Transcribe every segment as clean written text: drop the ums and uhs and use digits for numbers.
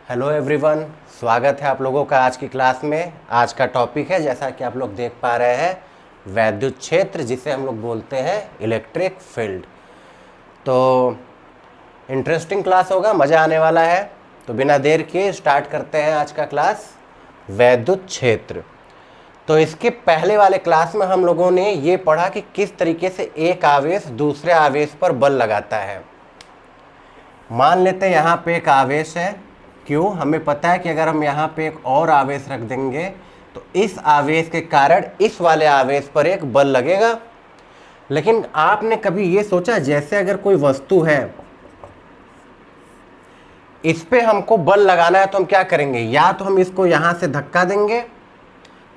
Hello everyone, स्वागत है आप लोगों का आज की क्लास में। आज का टॉपिक है, जैसा कि आप लोग देख पा रहे हैं, वैद्युत क्षेत्र, जिसे हम लोग बोलते हैं इलेक्ट्रिक फील्ड। तो इंटरेस्टिंग क्लास होगा, मज़ा आने वाला है। तो बिना देर किए स्टार्ट करते हैं आज का क्लास, वैद्युत क्षेत्र। तो इसके पहले वाले क्लास में हम लोगों ने ये पढ़ा कि किस तरीके से एक आवेश दूसरे आवेश पर बल लगाता है। मान लेते हैं यहाँ पे एक आवेश है, क्यों, हमें पता है कि अगर हम यहाँ पे एक और आवेश रख देंगे तो इस आवेश के कारण इस वाले आवेश पर एक बल लगेगा। लेकिन आपने कभी ये सोचा, जैसे अगर कोई वस्तु है, इस पे हमको बल लगाना है तो हम क्या करेंगे? या तो हम इसको यहाँ से धक्का देंगे,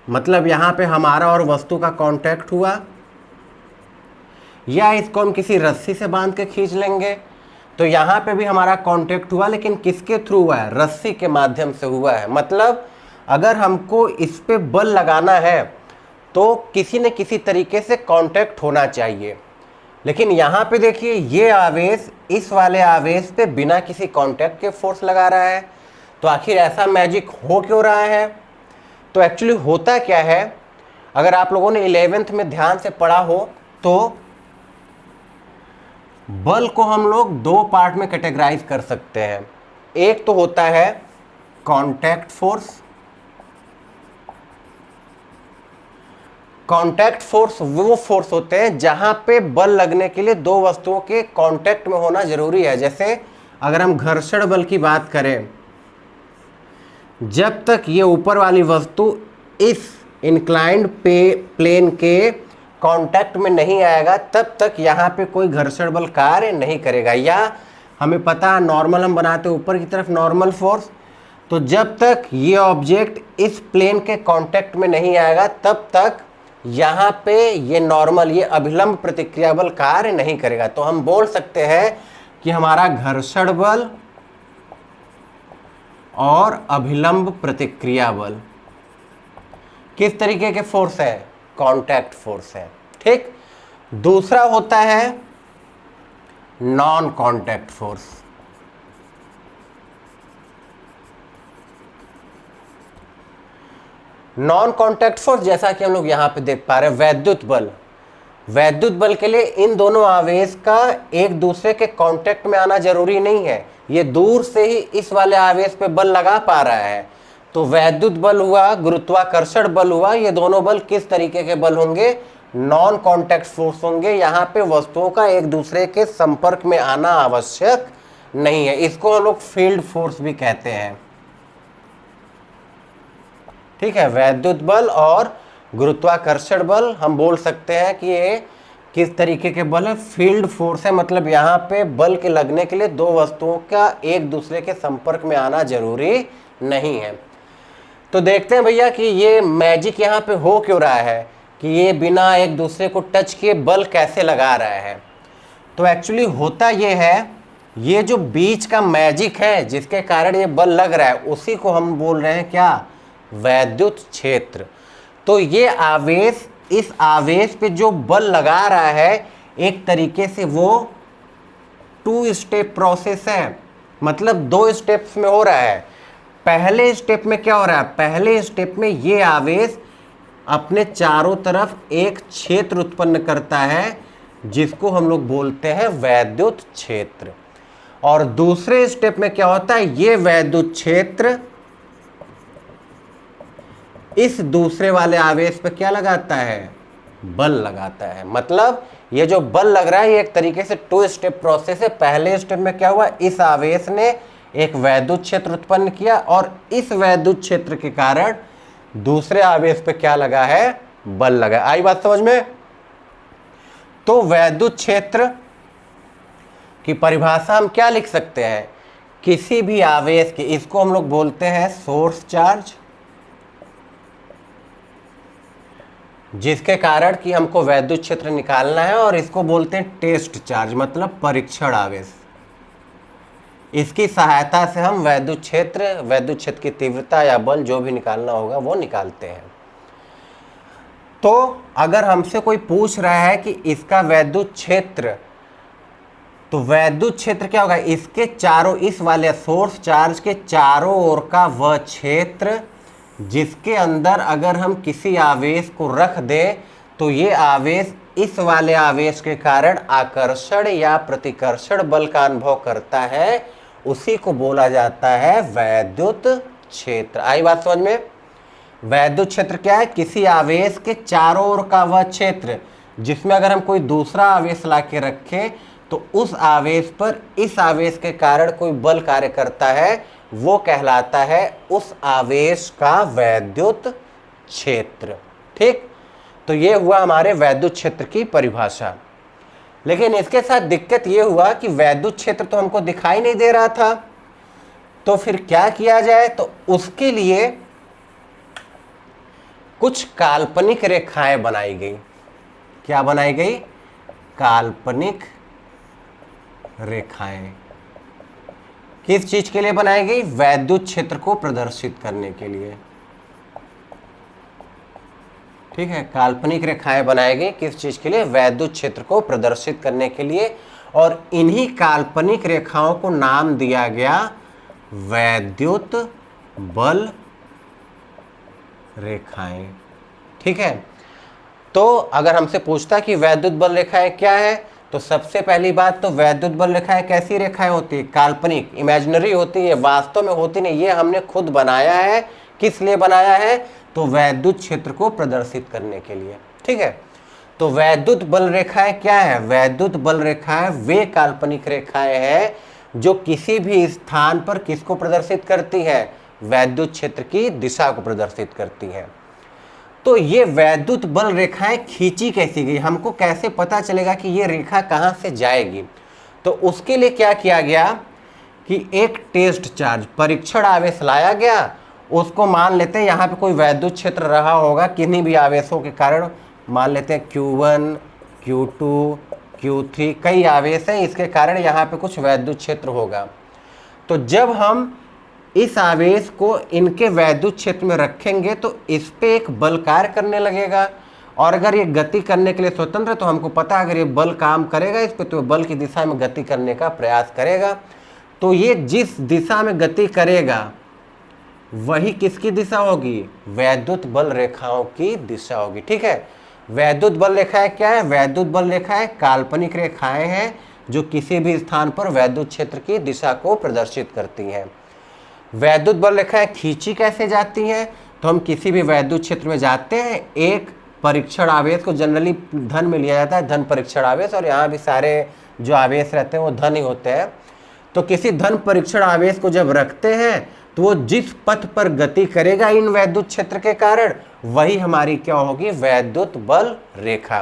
मतलब यहाँ पे हमारा और वस्तु का कांटेक्ट हुआ, या इसको हम किसी रस्सी से बांध के खींच लेंगे। तो यहाँ पे भी हमारा कांटेक्ट हुआ, लेकिन किसके थ्रू हुआ है? रस्सी के माध्यम से हुआ है। मतलब अगर हमको इस पे बल लगाना है तो किसी न किसी तरीके से कांटेक्ट होना चाहिए। लेकिन यहाँ पे देखिए, ये आवेश इस वाले आवेश पे बिना किसी कांटेक्ट के फोर्स लगा रहा है। तो आखिर ऐसा मैजिक हो क्यों रहा है? तो एक्चुअली होता क्या है, अगर आप लोगों ने 11th में ध्यान से पढ़ा हो तो बल को हम लोग दो पार्ट में कैटेगराइज कर सकते हैं। एक तो होता है कांटेक्ट फोर्स। कांटेक्ट फोर्स वो फोर्स होते हैं जहां पे बल लगने के लिए दो वस्तुओं के कांटेक्ट में होना जरूरी है। जैसे अगर हम घर्षण बल की बात करें, जब तक ये ऊपर वाली वस्तु इस इंक्लाइंड प्लेन के कांटेक्ट में नहीं आएगा, तब तक यहाँ पे कोई घर्षण बल कार्य नहीं करेगा। या हमें पता है, नॉर्मल हम बनाते हैं ऊपर की तरफ नॉर्मल फोर्स। तो जब तक ये ऑब्जेक्ट इस प्लेन के कांटेक्ट में नहीं आएगा, तब तक यहाँ पे ये नॉर्मल, ये अभिलंब प्रतिक्रिया बल कार्य नहीं करेगा। तो हम बोल सकते हैं कि हमारा घर्षण बल और अभिलंब प्रतिक्रिया बल किस तरीके के फोर्स है? कांटेक्ट फोर्स है। ठीक। दूसरा होता है non contact force. Non contact force, जैसा कि हम लोग यहां पे देख पा रहे हैं, वैद्युत बल। वैद्युत बल के लिए इन दोनों आवेश का एक दूसरे के कांटेक्ट में आना जरूरी नहीं है, ये दूर से ही इस वाले आवेश पे बल लगा पा रहा है। तो वैद्युत बल हुआ, गुरुत्वाकर्षण बल हुआ, ये दोनों बल किस तरीके के बल होंगे? नॉन कांटेक्ट फोर्स होंगे। यहाँ पे वस्तुओं का एक दूसरे के संपर्क में आना आवश्यक नहीं है। इसको हम लोग फील्ड फोर्स भी कहते हैं। ठीक है, वैद्युत बल और गुरुत्वाकर्षण बल हम बोल सकते हैं कि ये किस तरीके के बल है? फील्ड फोर्स है। मतलब यहाँ पे बल के लगने के लिए दो वस्तुओं का एक दूसरे के संपर्क में आना जरूरी नहीं है। तो देखते हैं भैया कि ये मैजिक यहाँ पे हो क्यों रहा है, कि ये बिना एक दूसरे को टच किए बल कैसे लगा रहा है। तो एक्चुअली होता ये है, ये जो बीच का मैजिक है जिसके कारण ये बल लग रहा है, उसी को हम बोल रहे हैं क्या? वैद्युत क्षेत्र। तो ये आवेश, इस आवेश पे जो बल लगा रहा है, एक तरीके से वो 2 स्टेप प्रोसेस है। मतलब 2 स्टेप्स में हो रहा है। पहले स्टेप में क्या हो रहा है? पहले स्टेप में ये आवेश अपने चारों तरफ एक क्षेत्र उत्पन्न करता है, जिसको हम लोग बोलते हैं वैद्युत क्षेत्र। और दूसरे स्टेप में क्या होता है? ये वैद्युत क्षेत्र इस दूसरे वाले आवेश पे क्या लगाता है? बल लगाता है। मतलब ये जो बल लग रहा है, ये एक तरीके से 2 स्टेप प्रोसेस है। पहले स्टेप में क्या हुआ? इस आवेश ने एक वैद्युत क्षेत्र उत्पन्न किया, और इस वैद्युत क्षेत्र के कारण दूसरे आवेश पे क्या लगा है? बल लगा। आई बात समझ में? तो वैद्युत क्षेत्र की परिभाषा हम क्या लिख सकते हैं? किसी भी आवेश के, इसको हम लोग बोलते हैं सोर्स चार्ज, जिसके कारण कि हमको वैद्युत क्षेत्र निकालना है, और इसको बोलते हैं टेस्ट चार्ज, मतलब परीक्षण आवेश। इसकी सहायता से हम वैद्युत क्षेत्र की तीव्रता या बल जो भी निकालना होगा वो निकालते हैं। तो अगर हमसे कोई पूछ रहा है कि इसका वैद्युत क्षेत्र तो वैद्युत क्षेत्र क्या होगा, इसके चारों, इस वाले सोर्स चार्ज के चारों ओर का वह क्षेत्र जिसके अंदर अगर हम किसी आवेश को रख दें तो ये आवेश इस वाले आवेश के कारण आकर्षण या प्रतिकर्षण बल का अनुभव करता है, उसी को बोला जाता है वैद्युत क्षेत्र। आई बात समझ में? वैद्युत क्षेत्र क्या है, किसी आवेश के चारों ओर का वह क्षेत्र जिसमें अगर हम कोई दूसरा आवेश ला के रखें तो उस आवेश पर इस आवेश के कारण कोई बल कार्य करता है, वो कहलाता है उस आवेश का वैद्युत क्षेत्र। ठीक, तो ये हुआ हमारे वैद्युत क्षेत्र की परिभाषा। लेकिन इसके साथ दिक्कत ये हुआ कि वैद्युत क्षेत्र तो हमको दिखाई नहीं दे रहा था, तो फिर क्या किया जाए? तो उसके लिए कुछ काल्पनिक रेखाएं बनाई गई। क्या बनाई गई? काल्पनिक रेखाएं। किस चीज के लिए बनाई गई? वैद्युत क्षेत्र को प्रदर्शित करने के लिए। ठीक है, काल्पनिक रेखाएं बनाई गई किस चीज के लिए? वैद्युत क्षेत्र को प्रदर्शित करने के लिए। और इन्हीं काल्पनिक रेखाओं को नाम दिया गया वैद्युत बल रेखाएं। ठीक है, तो अगर हमसे पूछता कि वैद्युत बल रेखाएं क्या है, तो सबसे पहली बात तो वैद्युत बल रेखाएं कैसी रेखाएं होती है? काल्पनिक, इमेजिनरी होती है, वास्तव में होती नहीं, ये हमने खुद बनाया है। किस लिए बनाया है? तो वैद्युत क्षेत्र को प्रदर्शित करने के लिए। ठीक है, तो वैद्युत बल रेखाएं क्या है? वैद्युत बल रेखाएं वे काल्पनिक रेखाएं हैं जो किसी भी स्थान पर किसको प्रदर्शित करती है? वैद्युत क्षेत्र की दिशा को प्रदर्शित करती है। तो ये वैद्युत बल रेखाएं खींची कैसी गई, हमको कैसे पता चलेगा कि ये रेखा कहां से जाएगी? तो उसके लिए क्या किया गया कि एक टेस्ट चार्ज, परीक्षण आवेश लाया गया, उसको मान लेते हैं यहाँ पे कोई वैद्युत क्षेत्र रहा होगा किन्हीं भी आवेशों के कारण, मान लेते हैं Q1, Q2, Q3, कई आवेश हैं, इसके कारण यहाँ पे कुछ वैद्युत क्षेत्र होगा। तो जब हम इस आवेश को इनके वैद्युत क्षेत्र में रखेंगे तो इस पे एक बल कार्य करने लगेगा, और अगर ये गति करने के लिए स्वतंत्र है तो हमको पता है अगर ये बल काम करेगा इस पे तो बल की दिशा में गति करने का प्रयास करेगा। तो ये जिस दिशा में गति करेगा वही किसकी दिशा होगी? वैद्युत बल रेखाओं की दिशा होगी। ठीक है, वैद्युत बल रेखाएं क्या है? वैद्युत बल रेखाएं काल्पनिक रेखाएं हैं जो किसी भी स्थान पर वैद्युत क्षेत्र की दिशा को प्रदर्शित करती हैं। वैद्युत बल रेखाएं खींची कैसे जाती हैं? तो हम किसी भी वैद्युत क्षेत्र में जाते हैं, एक परीक्षण आवेश को जनरली धन में लिया जाता है, धन परीक्षण आवेश, और यहाँ भी सारे जो आवेश रहते हैं वो धन ही होते हैं। तो किसी धन परीक्षण आवेश को जब रखते हैं तो वो जिस पथ पर गति करेगा इन वैद्युत क्षेत्र के कारण, वही हमारी क्या होगी? वैद्युत बल रेखा।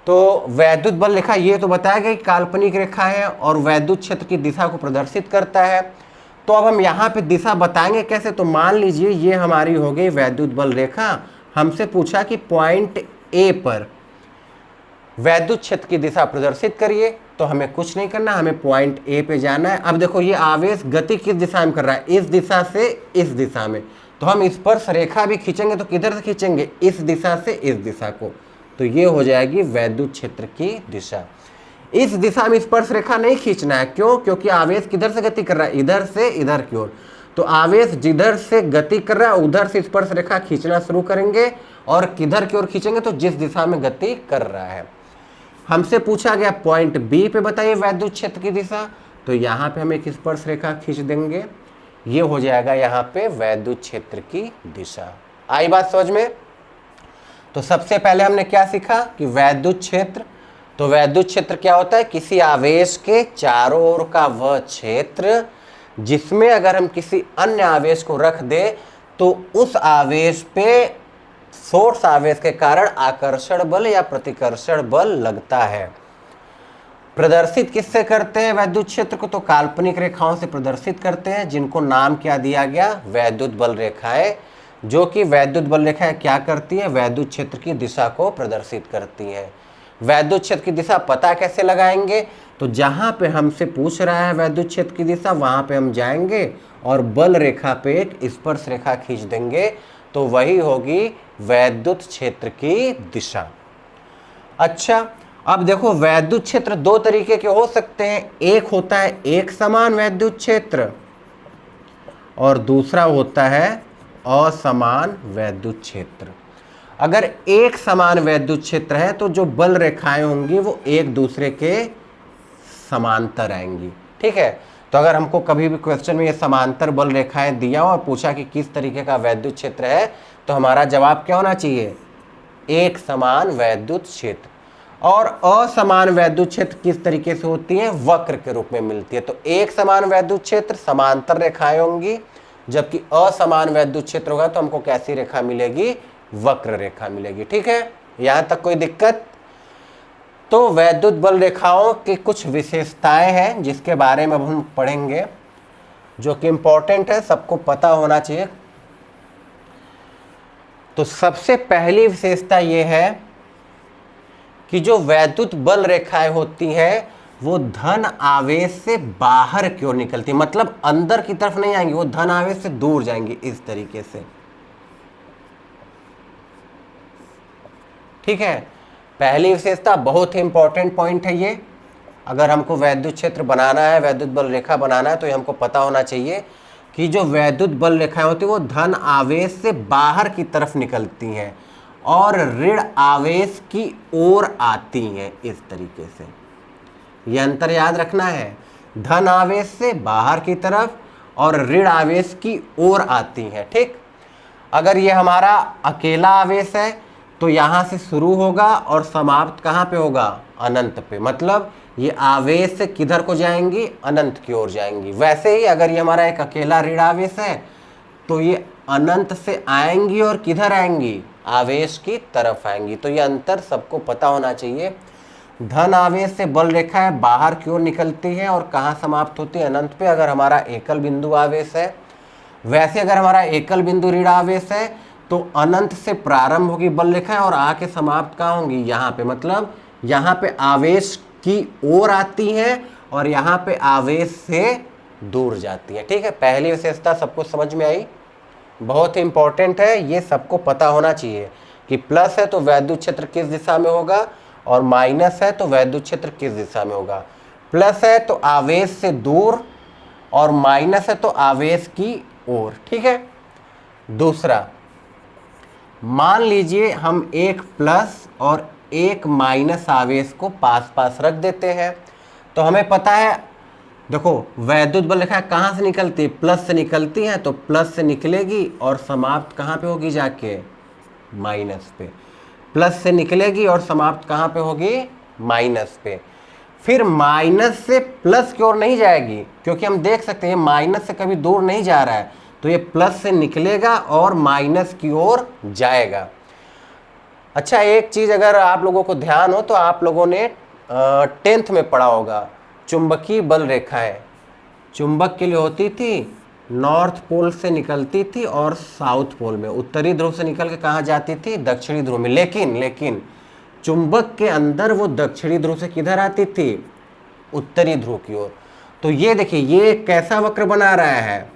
तो वैद्युत बल रेखा ये तो बताया गया कि काल्पनिक रेखा है और वैद्युत क्षेत्र की दिशा को प्रदर्शित करता है। तो अब हम यहाँ पे दिशा बताएंगे कैसे? तो मान लीजिए ये हमारी हो गई वैद्युत बल रेखा, हमसे पूछा कि पॉइंट ए पर वैद्युत क्षेत्र की दिशा प्रदर्शित करिए, तो हमें कुछ नहीं करना, हमें पॉइंट ए पे जाना है। अब देखो ये आवेश गति किस दिशा में कर रहा है? इस दिशा से इस दिशा में, तो हम स्पर्श रेखा भी खींचेंगे तो किधर से खींचेंगे? इस दिशा से इस दिशा को, तो ये हो जाएगी वैद्युत क्षेत्र की दिशा। इस दिशा में स्पर्श रेखा नहीं खींचना है, क्यों? क्योंकि आवेश किधर से गति कर रहा है? इधर से इधर की ओर। तो आवेश जिधर से गति कर रहा है उधर से स्पर्श रेखा खींचना शुरू करेंगे, और किधर की ओर खींचेंगे? तो जिस दिशा में गति कर रहा है। हमसे पूछा गया पॉइंट बी पे बताइए वैद्युत क्षेत्र की दिशा, तो यहाँ पे हम एक स्पर्श रेखा खींच देंगे, ये हो जाएगा यहाँ पे वैद्युत क्षेत्र की दिशा। आई बात समझ में? तो सबसे पहले हमने क्या सीखा कि वैद्युत क्षेत्र, तो वैद्युत क्षेत्र क्या होता है? किसी आवेश के चारों ओर का वह क्षेत्र जिसमें अगर हम किसी अन्य आवेश को रख दें तो उस आवेश पे सोर्स आवेश के कारण आकर्षण बल या प्रतिकर्षण बल लगता है। प्रदर्शित किससे करते हैं वैद्युत क्षेत्र को? तो काल्पनिक रेखाओं से प्रदर्शित करते हैं, जिनको नाम क्या दिया गया? वैद्युत बल रेखाएं। जो कि वैद्युत बल रेखाएं क्या करती है? वैद्युत क्षेत्र की दिशा को प्रदर्शित करती है। वैद्युत क्षेत्र की दिशा पता कैसे लगाएंगे? तो जहां पे हमसे पूछ रहा है वैद्युत क्षेत्र की दिशा, वहां पे हम जाएंगे और बल रेखा पे एक स्पर्श रेखा खींच देंगे, तो वही होगी वैद्युत क्षेत्र की दिशा। अच्छा, अब देखो वैद्युत क्षेत्र दो तरीके के हो सकते हैं, एक होता है एक समान वैद्युत क्षेत्र और दूसरा होता है असमान वैद्युत क्षेत्र। अगर एक समान वैद्युत क्षेत्र है तो जो बल रेखाएं होंगी वो एक दूसरे के समांतर आएंगी, ठीक है। तो अगर हमको कभी भी क्वेश्चन में ये समांतर बल रेखाएं दिया और पूछा कि किस तरीके का वैद्युत क्षेत्र है, तो हमारा जवाब क्या होना चाहिए, एक समान वैद्युत क्षेत्र। और असमान वैद्युत क्षेत्र किस तरीके से होती है, वक्र के रूप में मिलती है। तो एक समान वैद्युत क्षेत्र समांतर रेखाएं होंगी, जबकि असमान वैद्युत क्षेत्र होगा तो हमको कैसी रेखा मिलेगी, वक्र रेखा मिलेगी, ठीक है। यहां तक कोई दिक्कत? तो वैद्युत बल रेखाओं की कुछ विशेषताएं हैं जिसके बारे में अब हम पढ़ेंगे, जो कि इंपॉर्टेंट है, सबको पता होना चाहिए। तो सबसे पहली विशेषता यह है कि जो वैद्युत बल रेखाएं होती हैं वो धन आवेश से बाहर की ओर निकलती, मतलब अंदर की तरफ नहीं आएंगी, वो धन आवेश से दूर जाएंगी इस तरीके से, ठीक है। पहली विशेषता बहुत ही इंपॉर्टेंट पॉइंट है ये। अगर हमको वैद्युत क्षेत्र बनाना है, वैद्युत बल रेखा बनाना है, तो ये हमको पता होना चाहिए कि जो वैद्युत बल रेखाएं होती है वो धन आवेश से बाहर की तरफ निकलती हैं और ऋण आवेश की ओर आती हैं इस तरीके से। ये अंतर याद रखना है, धन आवेश से बाहर की तरफ और ऋण आवेश की ओर आती हैं, ठीक। अगर ये हमारा अकेला आवेश है तो यहाँ से शुरू होगा और समाप्त कहाँ पे होगा, अनंत पे, मतलब ये आवेश से किधर को जाएंगी, अनंत की ओर जाएंगी। वैसे ही अगर ये हमारा एक अकेला ऋण आवेश है तो ये अनंत से आएंगी और किधर आएंगी, आवेश की तरफ आएंगी। तो ये अंतर सबको पता होना चाहिए। धन आवेश से बल रेखाएं बाहर की ओर निकलती है और कहाँ समाप्त होती है, अनंत पे, अगर हमारा एकल बिंदु आवेश है। वैसे अगर हमारा एकल बिंदु ऋण आवेश है तो अनंत से प्रारंभ होगी बल रेखाएं और आके समाप्त कहाँ होंगी, यहाँ पे, मतलब यहाँ पे आवेश की ओर आती हैं और यहाँ पे आवेश से दूर जाती है, ठीक है। पहली विशेषता सबको समझ में आई, बहुत ही इंपॉर्टेंट है, ये सबको पता होना चाहिए कि प्लस है तो वैद्युत क्षेत्र किस दिशा में होगा और माइनस है तो वैद्युत क्षेत्र किस दिशा में होगा। प्लस है तो आवेश से दूर और माइनस है तो आवेश की ओर, ठीक है। दूसरा, मान लीजिए हम एक प्लस और एक माइनस आवेश को पास पास रख देते हैं, तो हमें पता है, देखो वैद्युत बल रेखा कहाँ से निकलती है, प्लस से निकलती है, तो प्लस से निकलेगी और समाप्त कहाँ पे होगी, जाके माइनस पे। प्लस से निकलेगी और समाप्त कहाँ पे होगी, माइनस पे। फिर माइनस से प्लस की ओर नहीं जाएगी, क्योंकि हम देख सकते हैं माइनस से कभी दूर नहीं जा रहा है, तो ये प्लस से निकलेगा और माइनस की ओर जाएगा। अच्छा, एक चीज़ अगर आप लोगों को ध्यान हो तो आप लोगों ने 10th में पढ़ा होगा, चुंबकीय बल रेखाएं चुंबक के लिए होती थी, नॉर्थ पोल से निकलती थी और साउथ पोल में, उत्तरी ध्रुव से निकल के कहाँ जाती थी, दक्षिणी ध्रुव में। लेकिन चुंबक के अंदर वो दक्षिणी ध्रुव से किधर आती थी, उत्तरी ध्रुव की ओर। तो ये देखिए, ये कैसा वक्र बना रहा है,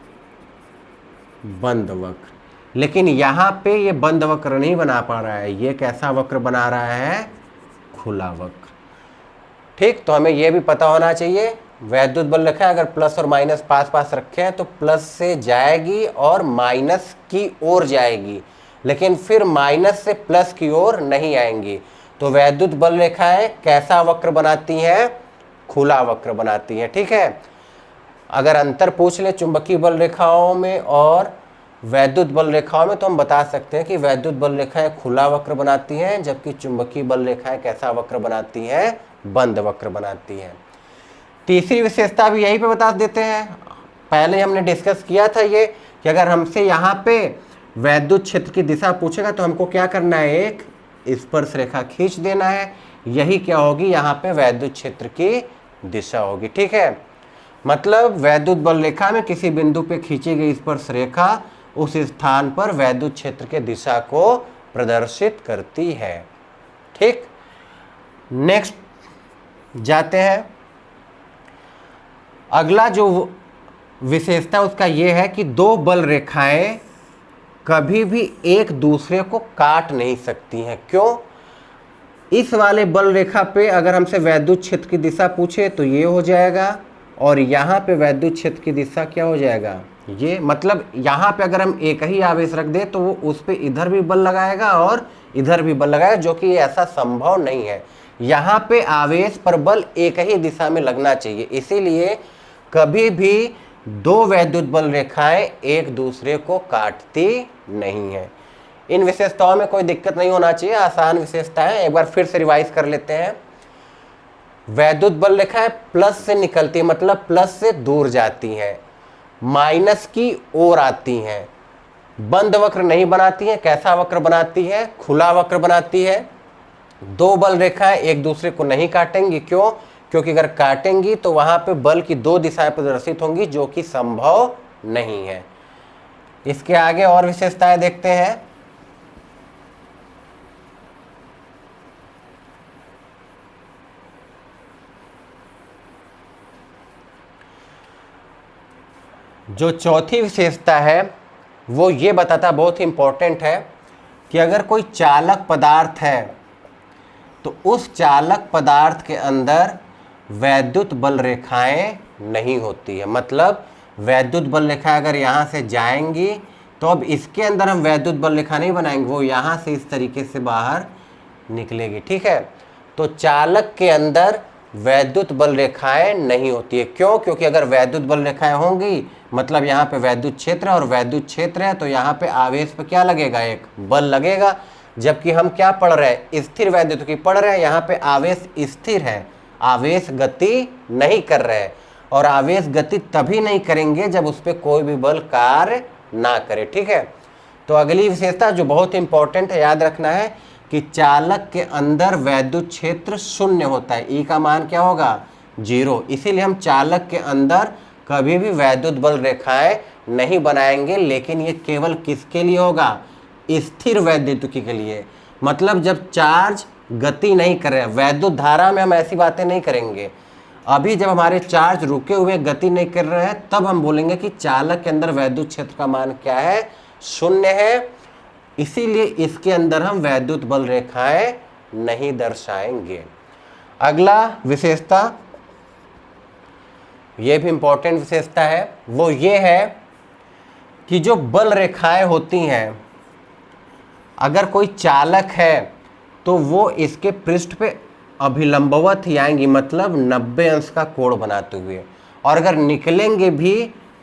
बंद वक्र। लेकिन यहाँ पे ये बंद वक्र नहीं बना पा रहा है, ये कैसा वक्र बना रहा है, खुला वक्र, ठीक। तो हमें ये भी पता होना चाहिए, वैद्युत बल रेखा अगर प्लस और माइनस पास पास रखे हैं तो प्लस से जाएगी और माइनस की ओर जाएगी, लेकिन फिर माइनस से प्लस की ओर नहीं आएंगी। तो वैद्युत बल रेखाएं कैसा वक्र बनाती हैं, खुला वक्र बनाती हैं, ठीक है। अगर अंतर पूछ ले चुंबकीय बल रेखाओं में और वैद्युत बल रेखाओं में, तो हम बता सकते हैं कि वैद्युत बल रेखाएं खुला वक्र बनाती हैं, जबकि चुंबकीय बल रेखाएं कैसा वक्र बनाती हैं, बंद वक्र बनाती हैं। तीसरी विशेषता भी यहीं पे बता देते हैं, पहले हमने डिस्कस किया था ये, कि अगर हमसे यहाँ पे वैद्युत क्षेत्र की दिशा पूछेगा तो हमको क्या करना है, एक स्पर्श रेखा खींच देना है, यही क्या होगी, यहाँ पे वैद्युत क्षेत्र की दिशा होगी, ठीक है। मतलब वैद्युत बल रेखा में किसी बिंदु पे खींची गई स्पर्श रेखा उस स्थान पर वैद्युत क्षेत्र के दिशा को प्रदर्शित करती है, ठीक। नेक्स्ट जाते हैं, अगला जो विशेषता उसका यह है कि दो बल रेखाएं कभी भी एक दूसरे को काट नहीं सकती हैं। क्यों? इस वाले बल रेखा पे अगर हमसे वैद्युत क्षेत्र की दिशा पूछे तो ये हो जाएगा, और यहाँ पे वैद्युत क्षेत्र की दिशा क्या हो जाएगा, ये। मतलब यहाँ पे अगर हम एक ही आवेश रख दे तो वो उस पे इधर भी बल लगाएगा और इधर भी बल लगाएगा, जो कि ऐसा संभव नहीं है। यहाँ पे आवेश पर बल एक ही दिशा में लगना चाहिए, इसीलिए कभी भी दो वैद्युत बल रेखाएं एक दूसरे को काटती नहीं है। इन विशेषताओं में कोई दिक्कत नहीं होना चाहिए, आसान विशेषताएं। एक बार फिर से रिवाइज कर लेते हैं। वैद्युत बल रेखाएं प्लस से निकलती है, मतलब प्लस से दूर जाती हैं, माइनस की ओर आती हैं, बंद वक्र नहीं बनाती हैं। कैसा वक्र बनाती है, खुला वक्र बनाती है। दो बल रेखाएं एक दूसरे को नहीं काटेंगी, क्यों, क्योंकि अगर काटेंगी तो वहां पे बल की दो दिशाएं प्रदर्शित होंगी, जो कि संभव नहीं है। इसके आगे और विशेषताएं देखते हैं। जो चौथी विशेषता है वो ये बताता, बहुत ही इंपॉर्टेंट है, कि अगर कोई चालक पदार्थ है तो उस चालक पदार्थ के अंदर वैद्युत बल रेखाएं नहीं होती है। मतलब वैद्युत बल रेखा अगर यहाँ से जाएंगी तो अब इसके अंदर हम वैद्युत बल रेखा नहीं बनाएंगे, वो यहाँ से इस तरीके से बाहर निकलेगी। ठीक है, तो चालक के अंदर वैद्युत बल रेखाएं नहीं होती है। क्यों, क्योंकि अगर वैद्युत बल रेखाएं होंगी मतलब यहाँ पे वैद्युत क्षेत्र है, और वैद्युत क्षेत्र है तो यहाँ पे आवेश पे क्या लगेगा, एक बल लगेगा। जबकि हम क्या पढ़ रहे हैं, स्थिर वैद्युतिकी पढ़ रहे हैं, यहाँ पे आवेश स्थिर है, आवेश गति नहीं कर रहे हैं। और आवेश गति तभी नहीं करेंगे जब उस पर कोई भी बल कार्य ना करे। ठीक है, तो अगली विशेषता जो बहुत इंपॉर्टेंट है, याद रखना है कि चालक के अंदर वैद्युत क्षेत्र शून्य होता है, ई का मान क्या होगा, 0। इसीलिए हम चालक के अंदर कभी भी वैद्युत बल रेखाएं नहीं बनाएंगे, लेकिन ये केवल किसके लिए होगा, स्थिर वैद्युतिकी के लिए। मतलब जब चार्ज गति नहीं कर रहे हैं, वैद्युत धारा में हम ऐसी बातें नहीं करेंगे। अभी जब हमारे चार्ज रुके हुए गति नहीं कर रहे हैं तब हम बोलेंगे कि चालक के अंदर वैद्युत क्षेत्र का मान क्या है, 0 है। इसीलिए इसके अंदर हम वैद्युत बल रेखाएं नहीं दर्शाएंगे। अगला विशेषता, यह भी इंपॉर्टेंट विशेषता है, वो ये है कि जो बल रेखाएं होती हैं, अगर कोई चालक है तो वो इसके पृष्ठ पे अभिलंबवत ही आएंगी, मतलब 90 अंश का कोण बनाते हुए। और अगर निकलेंगे भी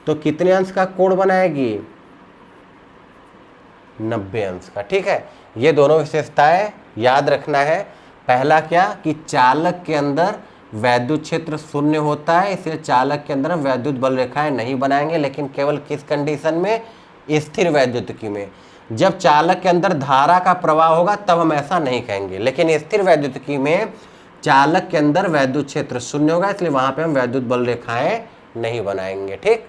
तो कितने अंश का कोण बनाएगी, 90 अंश का। ठीक है, ये दोनों विशेषताएं याद रखना है। पहला क्या, कि चालक के अंदर वैद्युत क्षेत्र शून्य होता है, इसलिए चालक के अंदर हम वैद्युत बल रेखाएं नहीं बनाएंगे, लेकिन केवल किस कंडीशन में, स्थिर वैद्युतिकी में। जब चालक के अंदर धारा का प्रवाह होगा तब हम ऐसा नहीं कहेंगे, लेकिन स्थिर वैद्युतिकी में चालक के अंदर वैद्युत क्षेत्र शून्य होगा, इसलिए वहां पे हम वैद्युत बल रेखाएं नहीं बनाएंगे। ठीक,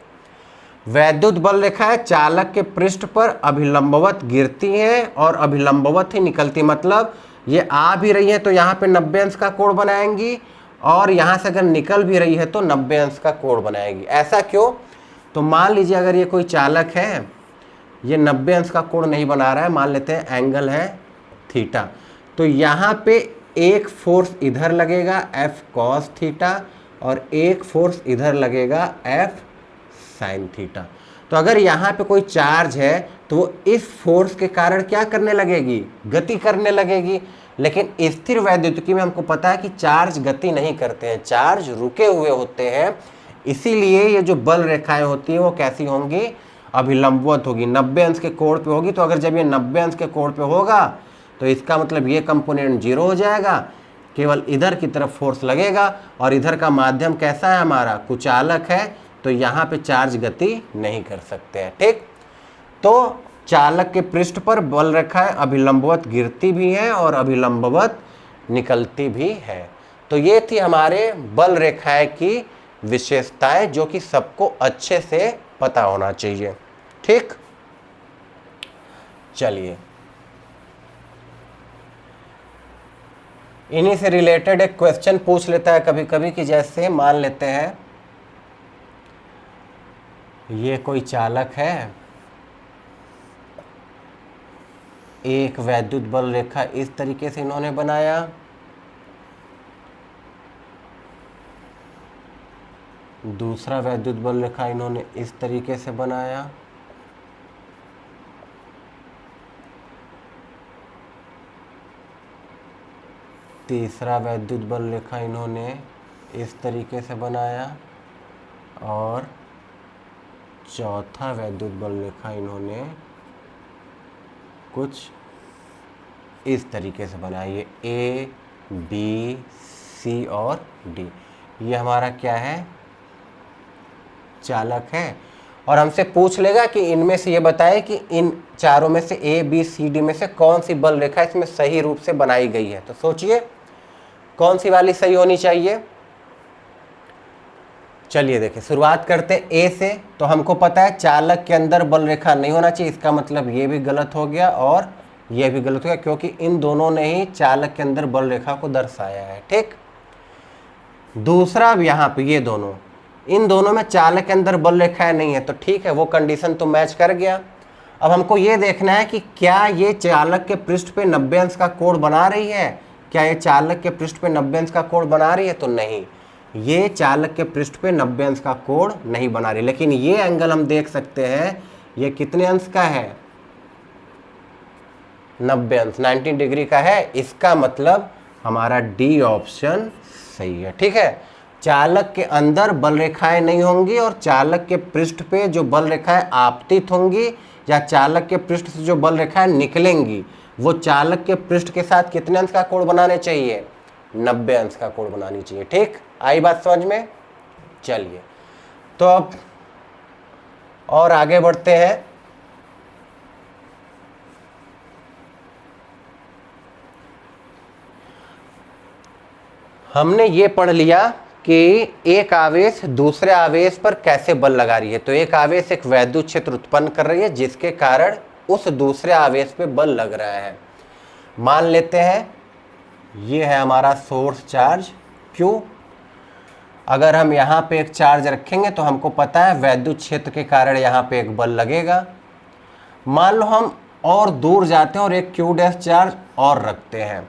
वैद्युत बल रेखाएं चालक के पृष्ठ पर अभिलंबवत गिरती हैं और अभिलंबवत ही निकलती, मतलब ये आ भी रही है तो यहाँ पे 90 अंश का कोण बनाएंगी, और यहाँ से अगर निकल भी रही है तो 90 अंश का कोण बनाएगी। ऐसा क्यों, तो मान लीजिए अगर ये कोई चालक है, ये 90 अंश का कोण नहीं बना रहा है, मान लेते हैं एंगल है थीटा, तो यहाँ पे एक फोर्स इधर लगेगा F cos थीटा, और एक फोर्स इधर लगेगा F sin थीटा। तो अगर यहाँ पे कोई चार्ज है तो वो इस फोर्स के कारण क्या करने लगेगी, गति करने लगेगी। लेकिन स्थिर वैद्युतिकी में हमको पता है कि चार्ज गति नहीं करते हैं, चार्ज रुके हुए होते हैं। इसीलिए ये जो बल रेखाएं होती हैं वो कैसी होंगी, अभिलंबवत होगी, 90 अंश के कोण पे होगी। तो अगर जब ये 90 अंश के कोण पे होगा तो इसका मतलब ये कंपोनेंट 0 हो जाएगा, केवल इधर की तरफ फोर्स लगेगा, और इधर का माध्यम कैसा है हमारा, कुचालक है, तो यहाँ पे चार्ज गति नहीं कर सकते हैं। ठीक, तो चालक के पृष्ठ पर बल रेखाएं अभिलंबवत गिरती भी हैं और अभिलंबवत निकलती भी है। तो ये थी हमारे बल रेखाएं की विशेषताएं, जो कि सबको अच्छे से पता होना चाहिए। ठीक, चलिए इन्हीं से रिलेटेड एक क्वेश्चन पूछ लेता है कभी कभी, कि जैसे मान लेते हैं ये कोई चालक है, एक वैद्युत बल रेखा इस तरीके से इन्होंने बनाया, दूसरा वैद्युत बल रेखा इन्होंने इस तरीके से बनाया, तीसरा वैद्युत बल रेखा इन्होंने इस तरीके से बनाया, और चौथा वैद्युत बल रेखा इन्होंने कुछ इस तरीके से बनाया। ये ए, बी, सी और डी, ये हमारा क्या है, चालक है। और हमसे पूछ लेगा कि इनमें से ये बताए कि इन चारों में से ए, बी, सी, डी में से कौन सी बल रेखा इसमें सही रूप से बनाई गई है। तो सोचिए कौन सी वाली सही होनी चाहिए। चलिए देखिए, शुरुआत करते ए से। तो हमको पता है चालक के अंदर बल रेखा नहीं होना चाहिए, इसका मतलब ये भी गलत हो गया और ये भी गलत हो गया, क्योंकि इन दोनों ने ही चालक के अंदर बल रेखा को दर्शाया है। ठीक, दूसरा अब यहाँ पे ये दोनों, इन दोनों में चालक के अंदर बल रेखाएं नहीं है, तो ठीक है, वो कंडीशन तो मैच कर गया। अब हमको ये देखना है कि क्या ये चालक के पृष्ठ पे 90 अंश का कोण बना रही है। क्या ये चालक के पृष्ठ पे 90 अंश का कोण बना रही है? तो नहीं, ये चालक के पृष्ठ पे 90 अंश का कोण नहीं बना रही। लेकिन ये एंगल हम देख सकते हैं, ये कितने अंश का है, 90 अंश, 90 डिग्री का है। इसका मतलब हमारा डी ऑप्शन सही है। ठीक है, चालक के अंदर बल रेखाएं नहीं होंगी और चालक के पृष्ठ पे जो बल रेखाएं आपतित होंगी या चालक के पृष्ठ से जो बल रेखाएं निकलेंगी वो चालक के पृष्ठ के साथ कितने अंश का कोण बनाने चाहिए, 90 अंश का कोण बनानी चाहिए। ठीक, आई बात समझ में। चलिए तो अब और आगे बढ़ते हैं। हमने ये पढ़ लिया कि एक आवेश दूसरे आवेश पर कैसे बल लगा रही है। तो एक आवेश एक वैद्युत क्षेत्र उत्पन्न कर रही है जिसके कारण उस दूसरे आवेश पे बल लग रहा है। मान लेते हैं ये है हमारा सोर्स चार्ज Q। अगर हम यहाँ पे एक चार्ज रखेंगे तो हमको पता है वैद्युत क्षेत्र के कारण यहाँ पे एक बल लगेगा। मान लो हम और दूर जाते हैं और एक Q डैश चार्ज और रखते हैं,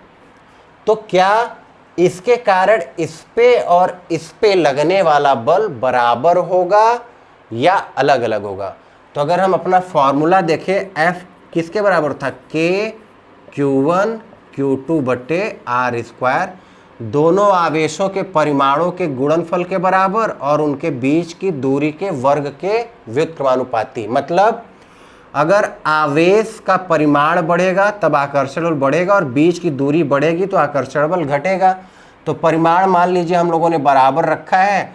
तो क्या इसके कारण इस पे और इस पे लगने वाला बल बराबर होगा या अलग अलग होगा? तो अगर हम अपना फॉर्मूला देखें, F किसके बराबर था, K Q1 Q2 बटे R स्क्वायर, दोनों आवेशों के परिमाणों के गुणनफल के बराबर और उनके बीच की दूरी के वर्ग के व्युत्क्रमानुपाती। मतलब अगर आवेश का परिमाण बढ़ेगा तब आकर्षण बल बढ़ेगा और बीच की दूरी बढ़ेगी तो आकर्षण बल घटेगा। तो परिमाण मान लीजिए हम लोगों ने बराबर रखा है,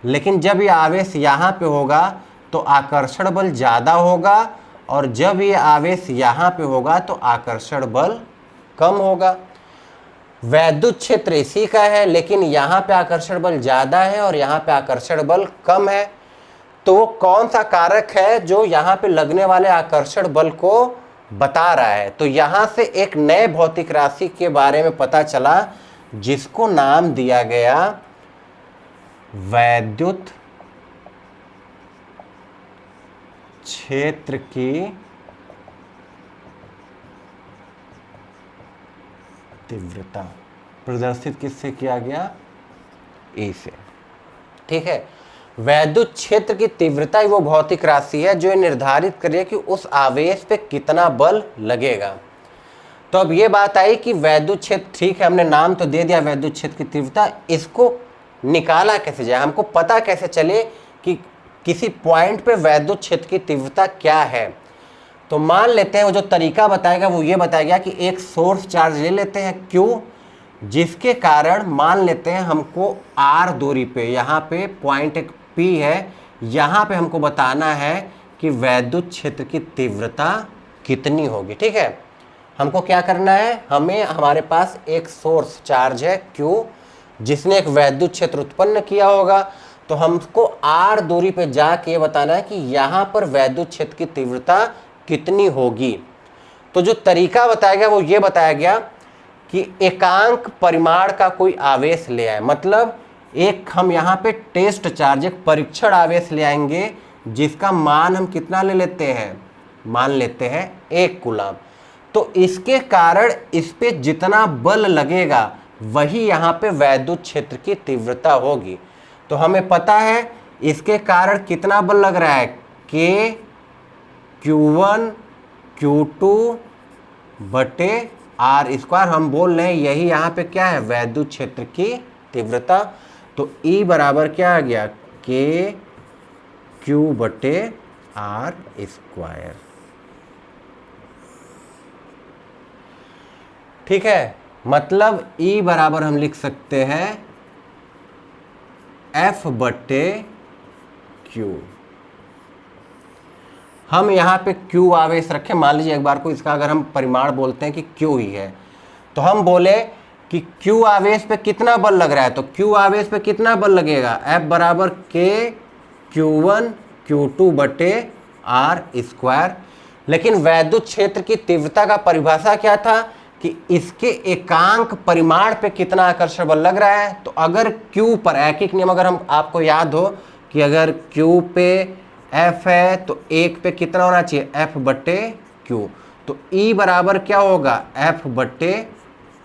लेकिन जब ये आवेश यहाँ पे होगा तो आकर्षण बल ज़्यादा होगा और जब ये आवेश यहाँ पे होगा तो आकर्षण बल कम होगा। वैद्युत क्षेत्र इसी का है, लेकिन यहाँ पे आकर्षण बल ज़्यादा है और यहाँ पे आकर्षण बल कम है। तो वो कौन सा कारक है जो यहाँ पे लगने वाले आकर्षण बल को बता रहा है? तो यहाँ से एक नए भौतिक राशि के बारे में पता चला जिसको नाम दिया गया वैद्युत क्षेत्र की तीव्रता। प्रदर्शित किससे किया गया, ए से। ठीक है, वैद्युत क्षेत्र की तीव्रता वो भौतिक राशि है जो निर्धारित करे कि उस आवेश पे कितना बल लगेगा। तो अब ये बात आई कि वैद्युत क्षेत्र, ठीक है हमने नाम तो दे दिया वैद्युत क्षेत्र की तीव्रता, इसको निकाला कैसे जाए, हमको पता कैसे चले कि किसी पॉइंट पे वैद्युत क्षेत्र की तीव्रता क्या है? तो मान लेते हैं वो जो तरीका बताएगा वो ये बताएगा कि एक सोर्स चार्ज ले लेते हैं Q, जिसके कारण मान लेते हैं हमको R दूरी पे, यहाँ पे पॉइंट एक P है, यहाँ पे हमको बताना है कि वैद्युत क्षेत्र की तीव्रता कितनी होगी। ठीक है, हमको क्या करना है, हमें हमारे पास एक सोर्स चार्ज है Q जिसने एक वैद्युत क्षेत्र उत्पन्न किया होगा, तो हमको R दूरी पे जाके ये बताना है कि यहाँ पर वैद्युत क्षेत्र की तीव्रता कितनी होगी। तो जो तरीका बताया गया वो ये बताया गया कि एकांक परिमाण का कोई आवेश ले आए। मतलब एक हम यहाँ पे टेस्ट चार्ज, एक परीक्षण आवेश ले आएंगे जिसका मान हम कितना ले लेते हैं, मान लेते हैं 1 कूलम। तो इसके कारण इस पे जितना बल लगेगा वही यहाँ पे वैद्युत क्षेत्र की तीव्रता होगी। तो हमें पता है इसके कारण कितना बल लग रहा है, के Q1 Q2 बटे आर स्क्वायर। हम बोल रहे हैं यही यहाँ पे क्या है, वैद्युत क्षेत्र की तीव्रता। तो E बराबर क्या आ गया, के Q बटे आर स्क्वायर। ठीक है, मतलब E बराबर हम लिख सकते हैं F बटे Q। हम यहाँ पे Q आवेश रखें, मान लीजिए एक बार को इसका अगर हम परिमाण बोलते हैं कि Q ही है, तो हम बोले कि Q आवेश पे कितना बल लग रहा है, तो Q आवेश पे कितना बल लगेगा, F बराबर के Q1 Q2 बटे आर स्क्वायर। लेकिन वैद्युत क्षेत्र की तीव्रता का परिभाषा क्या था कि इसके एकांक परिमाण पे कितना आकर्षण बल लग रहा है। तो अगर Q पर ऐकिक नियम अगर हम आपको याद हो कि अगर Q पे F है तो एक पे कितना होना चाहिए, F बटे Q। तो E बराबर क्या होगा, F बटे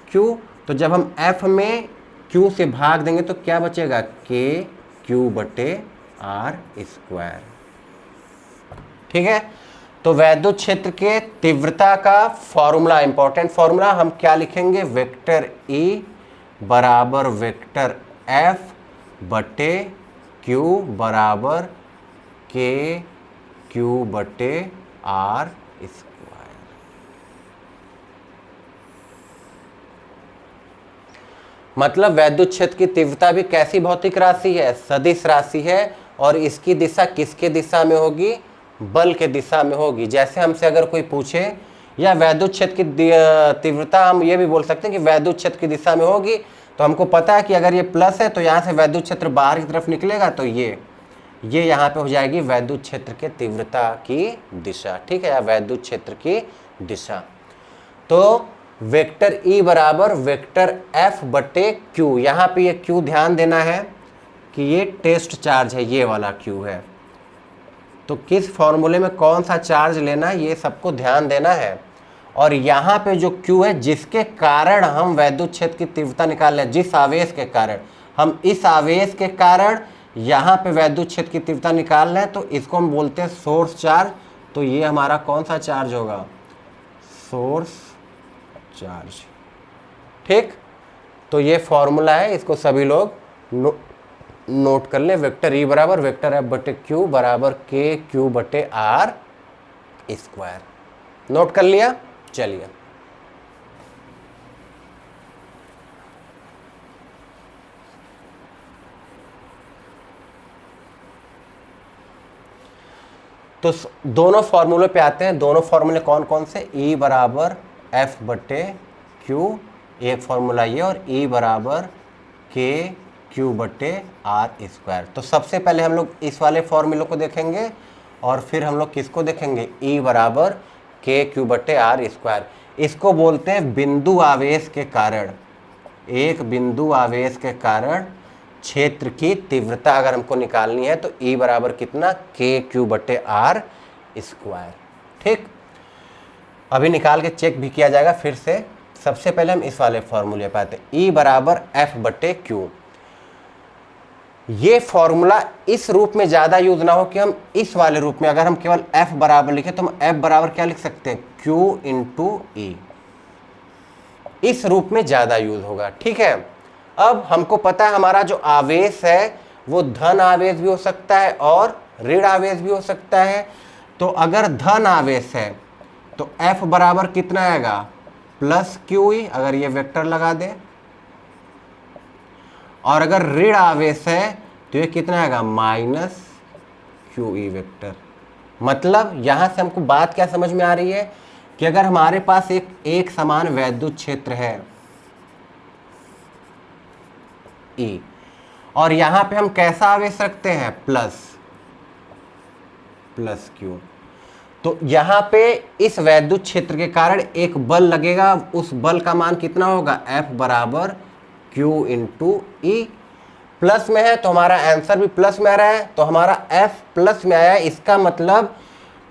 Q। तो जब हम F में Q से भाग देंगे तो क्या बचेगा, के Q बटे आर स्क्वायर। ठीक है, तो वैद्युत क्षेत्र के तीव्रता का फॉर्मूला, इंपॉर्टेंट फॉर्मूला, हम क्या लिखेंगे, वेक्टर E बराबर वेक्टर F बटे Q बराबर के Q बटे आर स्क्वायर। मतलब वैद्युत क्षेत्र की तीव्रता भी कैसी भौतिक राशि है, सदिश राशि है, और इसकी दिशा किसके दिशा में होगी, बल के दिशा में होगी। जैसे हमसे अगर कोई पूछे या वैद्युत क्षेत्र की तीव्रता, हम ये भी बोल सकते हैं कि वैद्युत क्षेत्र की दिशा में होगी, तो हमको पता है कि अगर ये प्लस है तो यहाँ से वैद्युत क्षेत्र बाहर की तरफ निकलेगा, तो ये यहाँ पे हो जाएगी वैद्युत क्षेत्र के तीव्रता की दिशा। ठीक है, या वैद्युत क्षेत्र की दिशा। तो वेक्टर E बराबर वेक्टर F बटे Q। यहाँ पे ये Q ध्यान देना है कि ये टेस्ट चार्ज है, ये वाला Q है। तो किस फॉर्मूले में कौन सा चार्ज लेना है ये सबको ध्यान देना है। और यहाँ पे जो Q है जिसके कारण हम वैद्युत क्षेत्र की तीव्रता निकाल रहे हैं, जिस आवेश के कारण, हम इस आवेश के कारण यहाँ पे वैद्युत क्षेत्र की तीव्रता निकाल रहे हैं, तो इसको हम बोलते हैं सोर्स चार्ज। तो ये हमारा कौन सा चार्ज होगा, सोर्स चार्ज। ठीक, तो ये फॉर्मूला है, इसको सभी लोग नोट कर लें। वेक्टर E बराबर वेक्टर F बटे Q बराबर के Q बटे आर स्क्वायर। नोट कर लिया, चलिए तो दोनों फॉर्मूले पे आते हैं। दोनों फॉर्मूले कौन कौन से, E बराबर F बटे Q एक फॉर्मूला ये, और E बराबर के Q बटे आर स्क्वायर। तो सबसे पहले हम लोग इस वाले फॉर्मूले को देखेंगे और फिर हम लोग किसको देखेंगे, E बराबर के Q बटे आर स्क्वायर। इसको बोलते हैं बिंदु आवेश के कारण, एक बिंदु आवेश के कारण क्षेत्र की तीव्रता अगर हमको निकालनी है तो E बराबर कितना, के Q बटे आर स्क्वायर। ठीक, अभी निकाल के चेक भी किया जाएगा फिर से। सबसे पहले हम इस वाले फॉर्मूले पे आते हैं, E बराबर F बटे Q। ये फॉर्मूला इस रूप में ज़्यादा यूज ना हो कि हम इस वाले रूप में, अगर हम केवल F बराबर लिखें तो हम F बराबर क्या लिख सकते हैं, Q इंटू E। इस रूप में ज़्यादा यूज होगा। ठीक है, अब हमको पता है हमारा जो आवेश है वो धन आवेश भी हो सकता है और ऋण आवेश भी हो सकता है। तो अगर धन आवेश है तो F बराबर कितना आएगा, प्लस QE, अगर ये वेक्टर लगा दे। और अगर ऋण आवेश है तो ये कितना आएगा, माइनस QE वेक्टर। मतलब यहां से हमको बात क्या समझ में आ रही है कि अगर हमारे पास एक समान वैद्युत क्षेत्र है E, और यहां पे हम कैसा आवेश रखते हैं, प्लस Q, तो यहां पे इस वैद्युत क्षेत्र के कारण एक बल लगेगा। उस बल का मान कितना होगा, F बराबर Q इंटू E। प्लस में है तो हमारा आंसर भी प्लस में आ रहा है, तो हमारा F प्लस में आया। इसका मतलब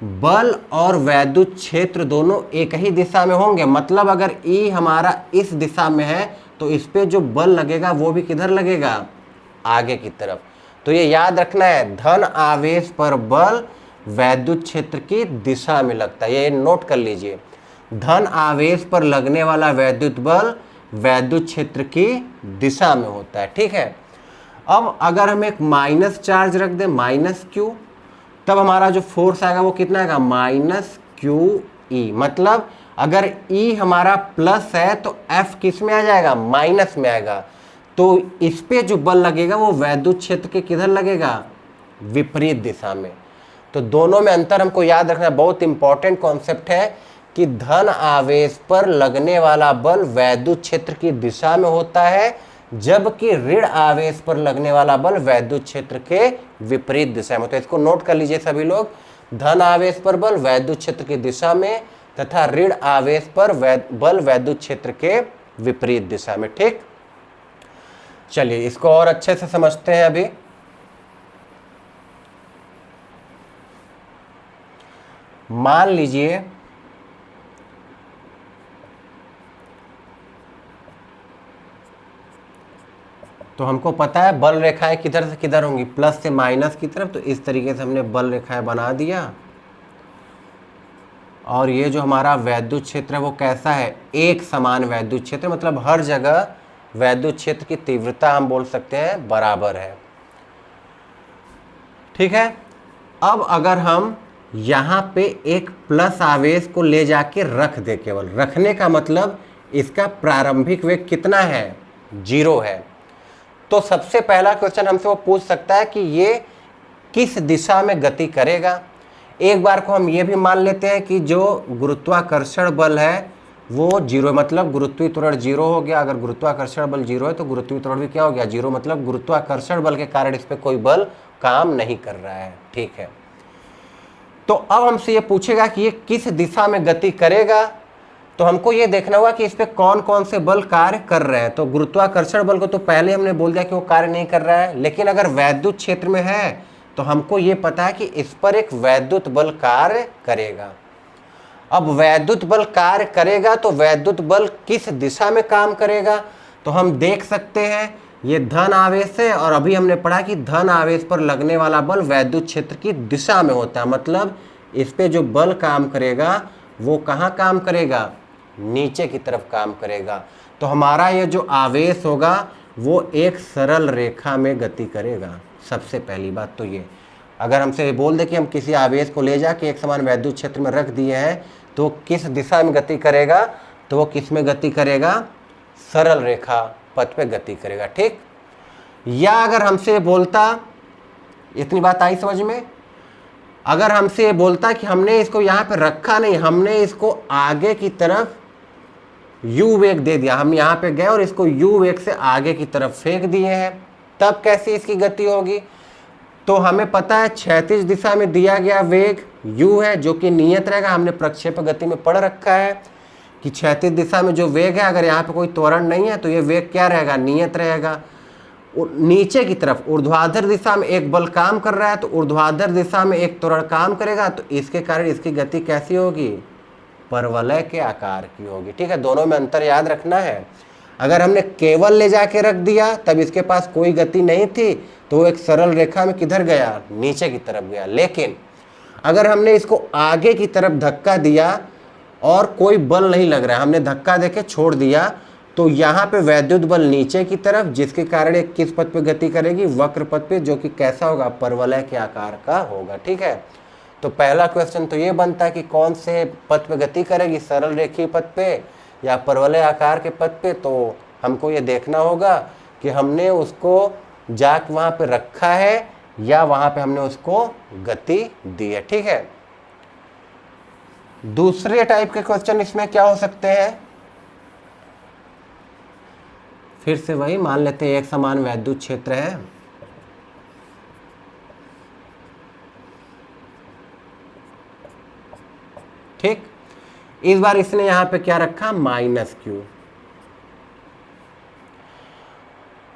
बल और वैद्युत क्षेत्र दोनों एक ही दिशा में होंगे। मतलब अगर E हमारा इस दिशा में है तो इस पे जो बल लगेगा वो भी किधर लगेगा, आगे की तरफ। तो ये याद रखना है, धन आवेश पर बल वैद्युत क्षेत्र की दिशा में लगता है, ये नोट कर लीजिए। धन आवेश पर लगने वाला वैद्युत बल वैद्युत क्षेत्र की दिशा में होता है, ठीक है। अब अगर हम एक माइनस चार्ज रख दें, माइनस क्यू, तब हमारा जो फोर्स आएगा वो कितना आएगा, माइनस क्यू ई। मतलब अगर ई हमारा प्लस है तो एफ किस में आ जाएगा, माइनस में आएगा। तो इस पे जो बल लगेगा वो वैद्युत क्षेत्र के किधर लगेगा, विपरीत दिशा में। तो दोनों में अंतर हमको याद रखना, बहुत इंपॉर्टेंट कॉन्सेप्ट है कि धन आवेश पर लगने वाला बल वैद्युत क्षेत्र की दिशा में होता है, जबकि ऋण आवेश पर लगने वाला बल वैद्युत क्षेत्र के विपरीत दिशा में। तो इसको नोट कर लीजिए सभी लोग, धन आवेश पर बल वैद्युत क्षेत्र की दिशा में तथा ऋण आवेश पर बल वैद्युत क्षेत्र के विपरीत दिशा में, ठीक। चलिए इसको और अच्छे से समझते हैं। अभी मान लीजिए तो हमको पता है बल रेखाएं किधर से किधर होंगी, प्लस से माइनस की तरफ। तो इस तरीके से हमने बल रेखाएं बना दिया। और ये जो हमारा वैद्युत क्षेत्र है वो कैसा है, एक समान वैद्युत क्षेत्र, मतलब हर जगह वैद्युत क्षेत्र की तीव्रता हम बोल सकते हैं बराबर है, ठीक है। अब अगर हम यहाँ पे एक प्लस आवेश को ले जाके रख दे, केवल रखने का मतलब इसका प्रारंभिक वेग कितना है, 0 है। तो सबसे पहला क्वेश्चन हमसे वो पूछ सकता है कि ये किस दिशा में गति करेगा। एक बार को हम ये भी मान लेते हैं कि जो गुरुत्वाकर्षण बल है वो 0, मतलब गुरुत्वीय त्वरण 0 हो गया। अगर गुरुत्वाकर्षण बल 0 है तो गुरुत्वीय त्वरण भी क्या हो गया, 0, मतलब गुरुत्वाकर्षण बल के कारण इस पर कोई बल काम नहीं कर रहा है, ठीक है। तो अब हमसे ये पूछेगा कि ये किस दिशा में गति करेगा, तो हमको ये देखना होगा कि इस पे कौन कौन से बल कार्य कर रहे हैं। तो गुरुत्वाकर्षण बल को तो पहले हमने बोल दिया कि वो कार्य नहीं कर रहा है, लेकिन अगर वैद्युत क्षेत्र में है तो हमको ये पता है कि इस पर एक वैद्युत बल कार्य करेगा। अब वैद्युत बल कार्य करेगा तो वैद्युत बल किस दिशा में काम करेगा, तो हम देख सकते हैं ये धन आवेश है, और अभी हमने पढ़ा कि धन आवेश पर लगने वाला बल वैद्युत क्षेत्र की दिशा में होता है। मतलब इस पे जो बल काम करेगा वो कहाँ काम करेगा, नीचे की तरफ काम करेगा। तो हमारा ये जो आवेश होगा वो एक सरल रेखा में गति करेगा। सबसे पहली बात तो ये, अगर हमसे बोल दे कि हम किसी आवेश को ले जाके एक समान वैद्युत क्षेत्र में रख दिए हैं तो किस दिशा में गति करेगा, तो वो किस में गति करेगा, सरल रेखा पथ पे गति करेगा, ठीक। या अगर हमसे बोलता, इतनी बात आई समझ में, अगर हमसे ये बोलता कि हमने इसको यहाँ पे रखा नहीं, हमने इसको आगे की तरफ u वेग दे दिया, हम यहाँ पे गए और इसको u वेग से आगे की तरफ फेंक दिए हैं, तब कैसी इसकी गति होगी। तो हमें पता है क्षैतिज दिशा में दिया गया वेग u है जो कि नियत रहेगा। हमने प्रक्षेपक गति में पढ़ रखा है कि क्षैतिज दिशा में जो वेग है, अगर यहाँ पे कोई त्वरण नहीं है तो ये वेग क्या रहेगा, नियत रहेगा। नीचे की तरफ ऊर्ध्वाधर दिशा में एक बल काम कर रहा है तो ऊर्ध्वाधर दिशा में एक त्वरण काम करेगा, तो इसके कारण इसकी गति कैसी होगी, परवलय के आकार की होगी, ठीक है। दोनों में अंतर याद रखना है। अगर हमने केवल ले जाके रख दिया तब इसके पास कोई गति नहीं थी तो वो एक सरल रेखा में किधर गया, नीचे की तरफ गया। लेकिन अगर हमने इसको आगे की तरफ धक्का दिया और कोई बल नहीं लग रहा है, हमने धक्का देके छोड़ दिया, तो यहाँ पे वैद्युत बल नीचे की तरफ, जिसके कारण एक किस पथ पे गति करेगी, वक्र पथ पे, जो कि कैसा होगा, परवलय के आकार का होगा, ठीक है। तो पहला क्वेश्चन तो ये बनता है कि कौन से पथ पे गति करेगी, सरल रेखीय पथ पे या परवलय आकार के पथ पे। तो हमको ये देखना होगा कि हमने उसको जाके वहाँ पे रखा है या वहाँ पे हमने उसको गति दी है, ठीक है। दूसरे टाइप के क्वेश्चन इसमें क्या हो सकते हैं, फिर से वही मान लेते हैं एक समान वैद्युत क्षेत्र है, ठीक। इस बार इसने यहां पे क्या रखा, माइनस क्यू,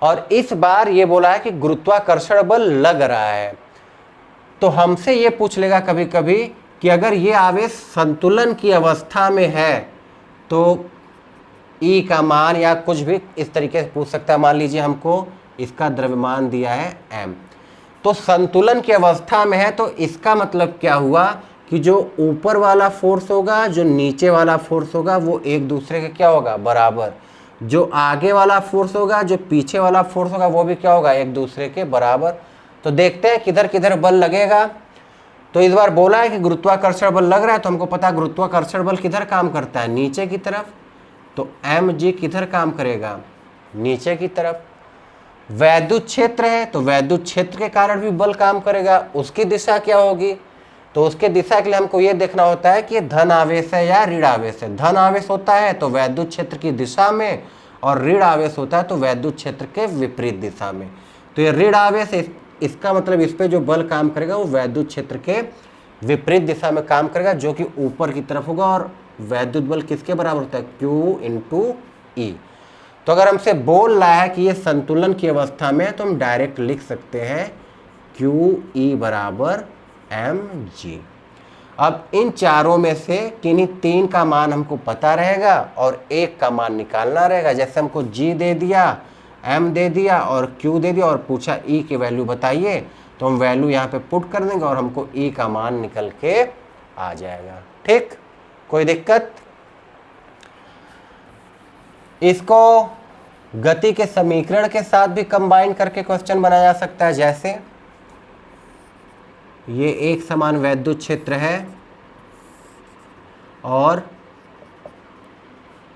और इस बार ये बोला है कि गुरुत्वाकर्षण बल लग रहा है। तो हमसे ये पूछ लेगा कभी कभी कि अगर ये आवेश संतुलन की अवस्था में है तो E का मान या कुछ भी इस तरीके से पूछ सकता है। मान लीजिए हमको इसका द्रव्यमान दिया है m, तो संतुलन की अवस्था में है, तो इसका मतलब क्या हुआ कि जो ऊपर वाला फोर्स होगा, जो नीचे वाला फोर्स होगा, वो एक दूसरे के क्या होगा, बराबर। जो आगे वाला फोर्स होगा, जो पीछे वाला फोर्स होगा, वो भी क्या होगा, एक दूसरे के बराबर। तो देखते हैं किधर किधर बल लगेगा। तो इस बार बोला है कि गुरुत्वाकर्षण बल लग रहा है, तो हमको पता है गुरुत्वाकर्षण बल किधर काम करता है, नीचे की तरफ। तो mg किधर काम करेगा, नीचे की तरफ। वैद्युत क्षेत्र है, तो वैद्युत क्षेत्र के कारण भी बल काम करेगा। उसकी दिशा क्या होगी, तो उसके दिशा के लिए हमको ये देखना होता है कि ये धन आवेश है या ऋण आवेश है। धन आवेश होता है तो वैद्युत क्षेत्र की दिशा में, और ऋण आवेश होता है तो वैद्युत क्षेत्र के विपरीत दिशा में। तो ये ऋण आवेश, इसका मतलब इस पे जो बल काम करेगा वो वैद्युत क्षेत्र के विपरीत दिशा में काम करेगा, जो कि ऊपर की तरफ होगा। और वैद्युत बल किसके बराबर होता है, Q इंटू ई। तो अगर हमसे बोल रहा है कि ये संतुलन की अवस्था में है, तो हम डायरेक्ट लिख सकते हैं QE बराबर mg। अब इन चारों में से किन्हीं तीन का मान हमको पता रहेगा और एक का मान निकालना रहेगा। जैसे हमको g दे दिया, m दे दिया और q दे दिया और पूछा e की वैल्यू बताइए, तो हम वैल्यू यहाँ पे पुट कर देंगे और हमको e का मान निकल के आ जाएगा। ठीक, कोई दिक्कत? इसको गति के समीकरण के साथ भी कंबाइन करके क्वेश्चन बनाया जा सकता है। जैसे ये एक समान वैद्युत क्षेत्र है और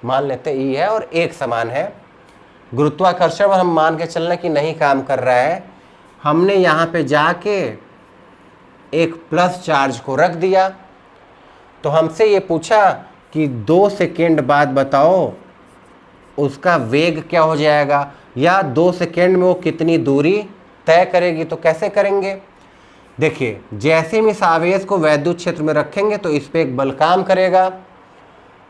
मान लेते E है और एक समान है। गुरुत्वाकर्षण पर हम मान के चलने की नहीं काम कर रहा है, हमने यहाँ पे जाके एक प्लस चार्ज को रख दिया। तो हमसे ये पूछा कि 2 सेकेंड बाद बताओ उसका वेग क्या हो जाएगा, या 2 सेकेंड में वो कितनी दूरी तय करेगी। तो कैसे करेंगे, देखिए जैसे हम इस आवेश को वैद्युत क्षेत्र में रखेंगे तो इस पे एक बल काम करेगा।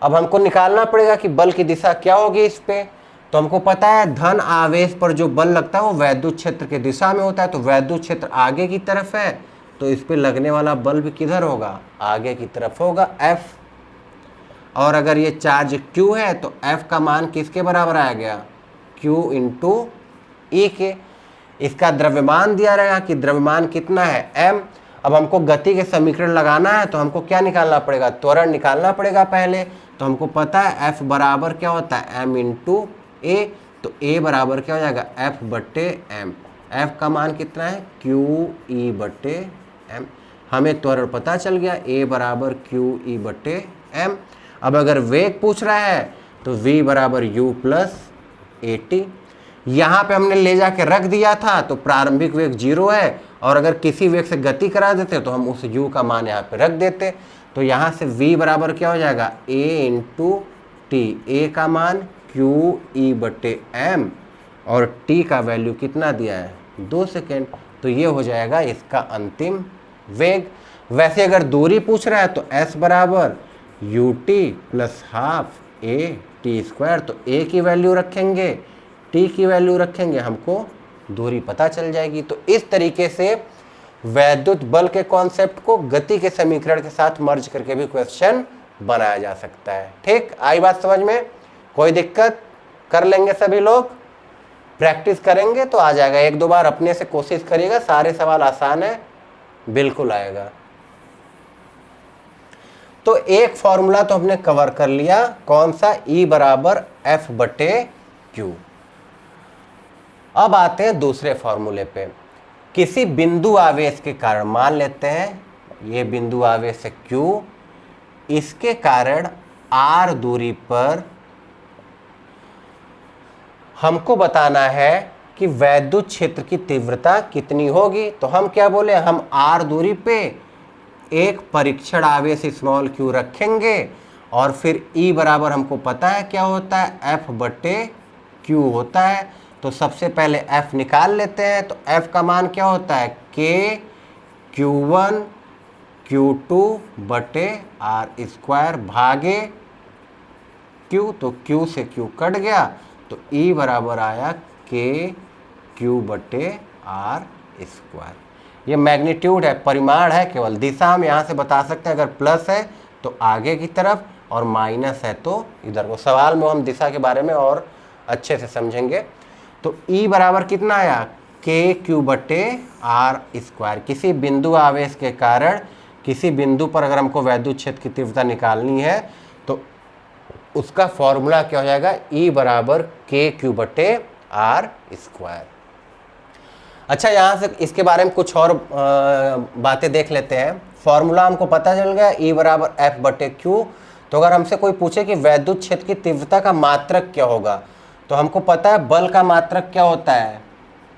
अब हमको निकालना पड़ेगा कि बल की दिशा क्या होगी इस पे। तो हमको पता है धन आवेश पर जो बल लगता है वो वैद्युत क्षेत्र की दिशा में होता है, तो वैद्युत क्षेत्र आगे की तरफ है, तो इस पे लगने वाला बल भी किधर होगा, आगे की तरफ होगा, F। और अगर ये चार्ज Q है तो F का मान किसके बराबर आ गया, Q इंटू E के। इसका द्रव्यमान दिया रहेगा कि द्रव्यमान कितना है, m। अब हमको गति के समीकरण लगाना है तो हमको क्या निकालना पड़ेगा, त्वरण निकालना पड़ेगा पहले। तो हमको पता है F बराबर क्या होता है, m इंटू ए। तो a बराबर क्या हो जाएगा, F बट्टे m। F का मान कितना है, QE बट्टे m। हमें त्वरण पता चल गया, a बराबर QE बट्टे m। अब अगर वेग पूछ रहा है तो v बराबर u प्लस AT। यहाँ पे हमने ले जाके रख दिया था तो प्रारंभिक वेग 0 है, और अगर किसी वेग से गति करा देते तो हम उस u का मान यहाँ पे रख देते। तो यहाँ से v बराबर क्या हो जाएगा, a इंटू टी। a का मान QE बट्टे m और t का वैल्यू कितना दिया है, 2 सेकेंड। तो ये हो जाएगा इसका अंतिम वेग। वैसे अगर दूरी पूछ रहा है तो s बराबर ut plus half a t square. तो a की वैल्यू रखेंगे, t की वैल्यू रखेंगे, हमको दूरी पता चल जाएगी। तो इस तरीके से वैद्युत बल के कॉन्सेप्ट को गति के समीकरण के साथ मर्ज करके भी क्वेश्चन बनाया जा सकता है। ठीक, आई बात समझ में? कोई दिक्कत? कर लेंगे सभी लोग, प्रैक्टिस करेंगे तो आ जाएगा। 1-2 बार अपने से कोशिश करिएगा, सारे सवाल आसान है, बिल्कुल आएगा। तो एक फॉर्मूला तो हमने कवर कर लिया, कौन सा, E बराबर F बटे Q। अब आते हैं दूसरे फॉर्मूले पे। किसी बिंदु आवेश के कारण, मान लेते हैं ये बिंदु आवेश है Q, इसके कारण R दूरी पर हमको बताना है कि वैद्युत क्षेत्र की तीव्रता कितनी होगी। तो हम क्या बोले, हम R दूरी पे एक परीक्षण आवेश स्मॉल q रखेंगे और फिर E बराबर हमको पता है क्या होता है, F बटे Q होता है। तो सबसे पहले F निकाल लेते हैं। तो F का मान क्या होता है, K Q1 Q2 बटे R स्क्वायर भागे Q। तो Q से Q कट गया, तो E बराबर आया K Q बटे R स्क्वायर। ये मैग्नीट्यूड है, परिमाण है केवल। दिशा हम यहाँ से बता सकते हैं, अगर प्लस है तो आगे की तरफ और माइनस है तो इधर को। सवाल में हम दिशा के बारे में और अच्छे से समझेंगे। तो E बराबर कितना आया, के क्यू बटे आर स्क्वायर। किसी बिंदु आवेश के कारण किसी बिंदु पर अगर हमको वैद्युत क्षेत्र की तीव्रता निकालनी है तो उसका फॉर्मूला क्या हो जाएगा, E बराबर के क्यू बटे आर स्क्वायर। अच्छा, यहाँ से इसके बारे में कुछ और बातें देख लेते हैं। फॉर्मूला हमको पता चल गया E बराबर एफ बटे क्यू। तो अगर हमसे कोई पूछे कि वैद्युत क्षेत्र की तीव्रता का मात्रक क्या होगा, तो हमको पता है बल का मात्रक क्या होता है,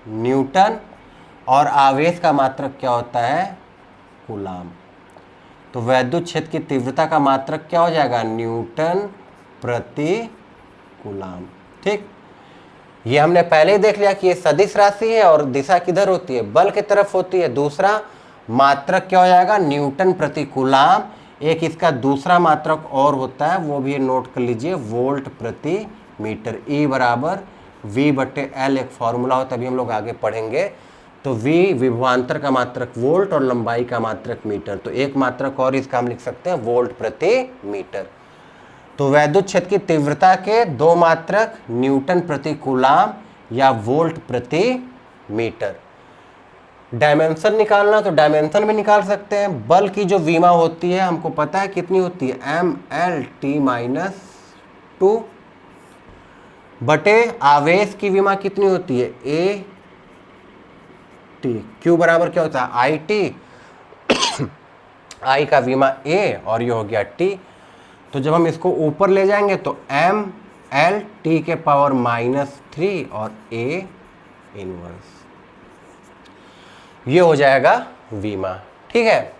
न्यूटन, और आवेश का मात्रक क्या होता है, कूलाम। तो वैद्युत क्षेत्र की तीव्रता का मात्रक क्या हो जाएगा, न्यूटन प्रति कूलाम। ठीक, ये हमने पहले ही देख लिया कि ये सदिश राशि है और दिशा किधर होती है, बल की तरफ होती है। दूसरा मात्रक क्या हो जाएगा, न्यूटन प्रति कूलाम। एक इसका दूसरा मात्रक और होता है, वो भी नोट कर लीजिए, वोल्ट प्रति मीटर। E बराबर V बटे L एक फॉर्मूला होता है, अभी हम लोग आगे पढ़ेंगे। तो V विभवांतर का मात्रक वोल्ट और लंबाई का मात्रक मीटर। तो एक मात्रक और इसका हम लिख सकते हैं वोल्ट प्रति मीटर। तो वैद्युत क्षेत्र की तीव्रता के दो मात्रक न्यूटन प्रति कूलाम या वोल्ट प्रति मीटर। डायमेंशन निकालना तो डायमेंशन भी निकाल सकते हैं। बल की जो विमा होती है हमको पता है कितनी होती है, mL/t-2 बटे आवेश की विमा कितनी होती है, A/t। Q बराबर क्या होता है, IT। I का विमा A और ये हो गया T। तो जब हम इसको ऊपर ले जाएंगे तो mL/t के पावर -3 और A इनवर्स, ये हो जाएगा विमा। ठीक है,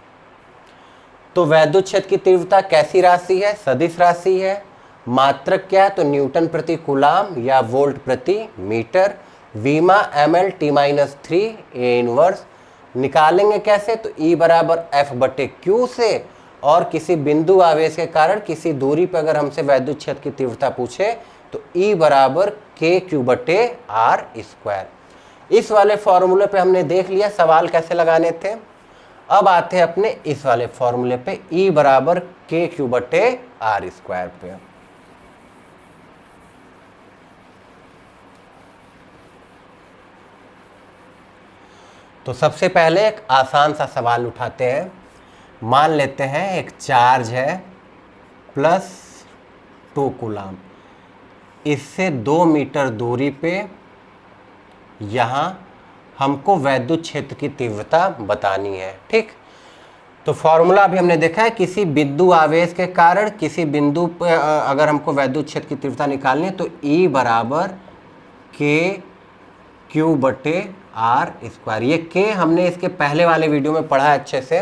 तो वैद्युत क्षेत्र की तीव्रता कैसी राशि है, सदिश राशि है। मात्रक क्या है, तो न्यूटन प्रति कूलाम या वोल्ट प्रति मीटर। विमा mL/t-3 A इनवर्स। निकालेंगे कैसे, तो E बराबर F बटे Q से, और किसी बिंदु आवेश के कारण किसी दूरी पर अगर हमसे वैद्युत क्षेत्र की तीव्रता पूछे तो E बराबर के क्यू बटे आर स्क्वायर। इस वाले फॉर्मूले पे हमने देख लिया सवाल कैसे लगाने थे। अब आते हैं अपने इस वाले फॉर्मूले पे, E बराबर के क्यू बटे आर स्क्वायर पे। तो सबसे पहले एक आसान सा सवाल उठाते हैं। मान लेते हैं एक चार्ज है +2 कूलाम, इससे 2 मीटर दूरी पे यहाँ हमको वैद्युत क्षेत्र की तीव्रता बतानी है। ठीक, तो फॉर्मूला अभी हमने देखा है, किसी बिंदु आवेश के कारण किसी बिंदु पे अगर हमको वैद्युत क्षेत्र की तीव्रता निकालनी है तो E बराबर के क्यू बटे आर स्क्वायर। ये के हमने इसके पहले वाले वीडियो में पढ़ा है अच्छे से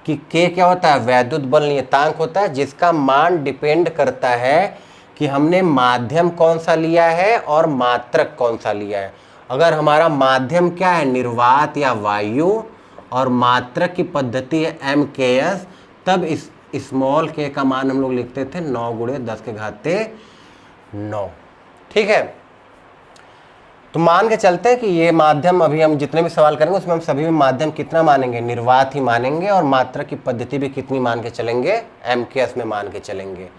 कि के क्या होता है, वैद्युत बल नियतांक होता है, जिसका मान डिपेंड करता है कि हमने माध्यम कौन सा लिया है और मात्रक कौन सा लिया है। अगर हमारा माध्यम क्या है, निर्वात या वायु, और मात्रक की पद्धति है MKS, तब इस स्मॉल के का मान हम लोग लिखते थे 9 × 10⁹। ठीक है, तो मान के चलते हैं कि ये माध्यम, अभी हम जितने भी सवाल करेंगे उसमें हम सभी में माध्यम कितना मानेंगे, निर्वात ही मानेंगे, और मात्रक की पद्धति भी कितनी मान के चलेंगे, MKS में मान के चलेंगे।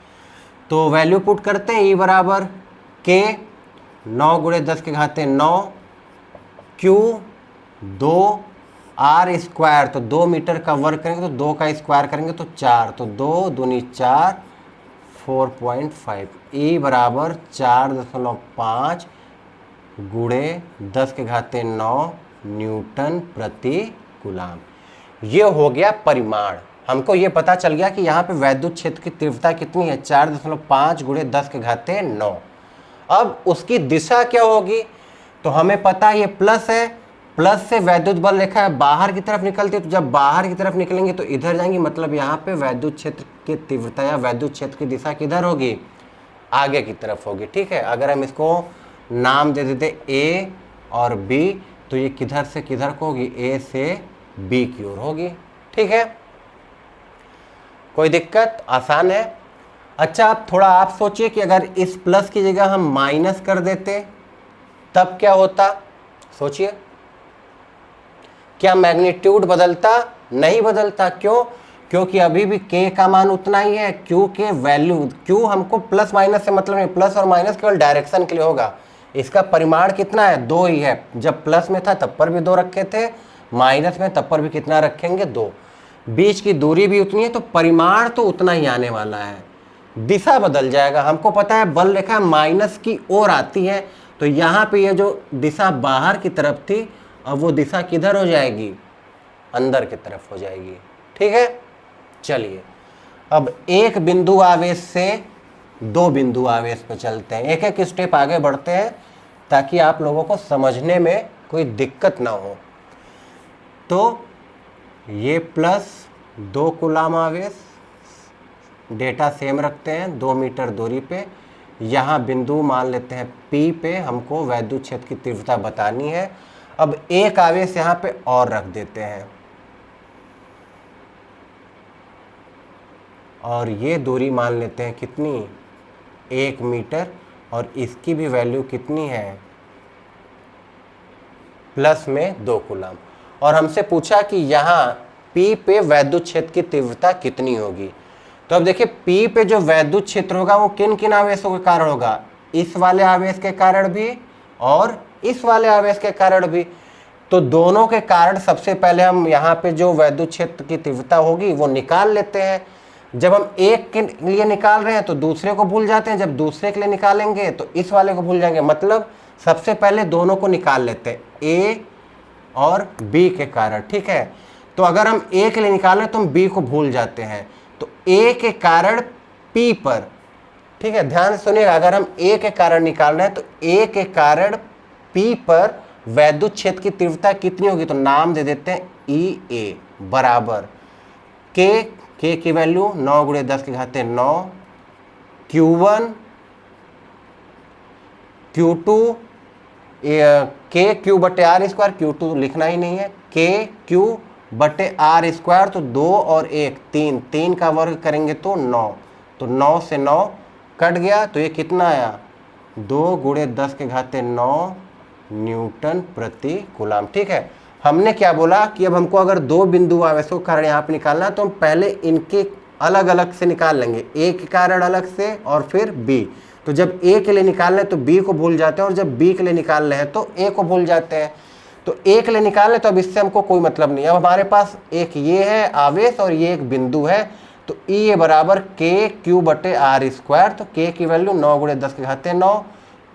तो वैल्यू पुट करते हैं, E बराबर के 9 × 10⁹, Q 2, आर स्क्वायर तो 2 मीटर का वर्ग करेंगे तो 2 का स्क्वायर करेंगे तो 4, तो 2 दूनी 4, 4.5। E बराबर 4.5 × 10⁹ न्यूटन प्रति कूलाम। ये हो गया परिमाण। हमको ये पता चल गया कि यहाँ पे वैद्युत क्षेत्र की तीव्रता कितनी है, 4.5 × 10⁹। अब उसकी दिशा क्या होगी, तो हमें पता है ये प्लस है, प्लस से वैद्युत बल रेखा है बाहर की तरफ निकलती है, तो जब बाहर की तरफ निकलेंगे तो इधर जाएंगी, मतलब यहाँ पे वैद्युत क्षेत्र की तीव्रता या वैद्युत क्षेत्र की दिशा किधर होगी, आगे की तरफ होगी। ठीक है, अगर हम इसको नाम दे देते A और B, तो ये किधर से किधर को होगी, A से B की ओर होगी। ठीक है, कोई दिक्कत, आसान है। अच्छा, अब थोड़ा आप सोचिए कि अगर इस प्लस की जगह हम माइनस कर देते तब क्या होता, सोचिए। क्या मैग्नीट्यूड बदलता, नहीं बदलता। क्यों, क्योंकि अभी भी के का मान उतना ही है। Q के वैल्यू, Q हमको प्लस माइनस से मतलब नहीं, प्लस और माइनस केवल डायरेक्शन के लिए होगा। इसका परिमाण कितना है, 2 ही है। जब प्लस में था तब पर भी 2 रखे थे, माइनस में तब पर भी कितना रखेंगे, 2। बीच की दूरी भी उतनी है, तो परिमाण तो उतना ही आने वाला है। दिशा बदल जाएगा। हमको पता है बल रेखा माइनस की ओर आती है, तो यहाँ पे ये जो दिशा बाहर की तरफ थी, अब वो दिशा किधर हो जाएगी, अंदर की तरफ हो जाएगी। ठीक है, चलिए अब एक बिंदु आवेश से 2 बिंदु आवेश पे चलते हैं, एक एक स्टेप आगे बढ़ते हैं ताकि आप लोगों को समझने में कोई दिक्कत ना हो। तो ये प्लस 2 कूलाम आवेश, डेटा सेम रखते हैं, 2 मीटर दूरी पे। यहाँ बिंदु मान लेते हैं P पे, हमको वैद्युत क्षेत्र की तीव्रता बतानी है। अब एक आवेश यहाँ पे और रख देते हैं, और ये दूरी मान लेते हैं कितनी, 1 मीटर, और इसकी भी वैल्यू कितनी है, प्लस में 2 कूलाम। और हमसे पूछा कि यहाँ P पे वैद्युत क्षेत्र की तीव्रता कितनी होगी। तो अब देखिए P पे जो वैद्युत क्षेत्र होगा वो किन किन आवेशों के कारण होगा, इस वाले आवेश के कारण भी और इस वाले आवेश के कारण भी। तो दोनों के कारण सबसे पहले हम यहाँ पे जो वैद्युत क्षेत्र की तीव्रता होगी वो निकाल लेते हैं। जब हम एक के लिए निकाल रहे हैं तो दूसरे को भूल जाते हैं, जब दूसरे के लिए निकालेंगे तो इस वाले को भूल जाएंगे। मतलब सबसे पहले दोनों को निकाल लेते हैं, A और B के कारण। ठीक है, तो अगर हम A के लिए निकाल रहे हैं तो हम B को भूल जाते हैं, तो A के कारण P पर, ठीक है ध्यान से सुनिएगा, अगर हम A के कारण निकाल रहे हैं तो A के कारण P पर वैद्युत क्षेत्र की तीव्रता कितनी होगी, तो नाम दे देते हैं EA बराबर K की value 9 × 10⁻9, Q1 Q2 K/Q/r², Q2 लिखना ही नहीं है, K/Q/r², तो 2 और 1 3 का वर्ग करेंगे तो 9, तो 9 से 9 कट गया, तो ये कितना आया, 2 × 10⁻9 न्यूटन प्रति कूलाम। ठीक है, हमने क्या बोला कि अब हमको अगर 2 बिंदु आवेशों के कारण यहाँ पे निकालना है तो हम पहले इनके अलग अलग से निकाल लेंगे, A के कारण अलग से और फिर B। तो जब A के लिए निकाल रहे हैं तो B को भूल जाते हैं, और जब B के लिए निकाल रहे हैं तो A को भूल जाते हैं। तो A के लिए निकाल रहे तो अब इससे हमको कोई मतलब नहीं है। अब हमारे पास एक ये है आवेश और ये एक बिंदु है, तो E बराबर K/Q/r², तो K की वैल्यू 9 × 10⁻9,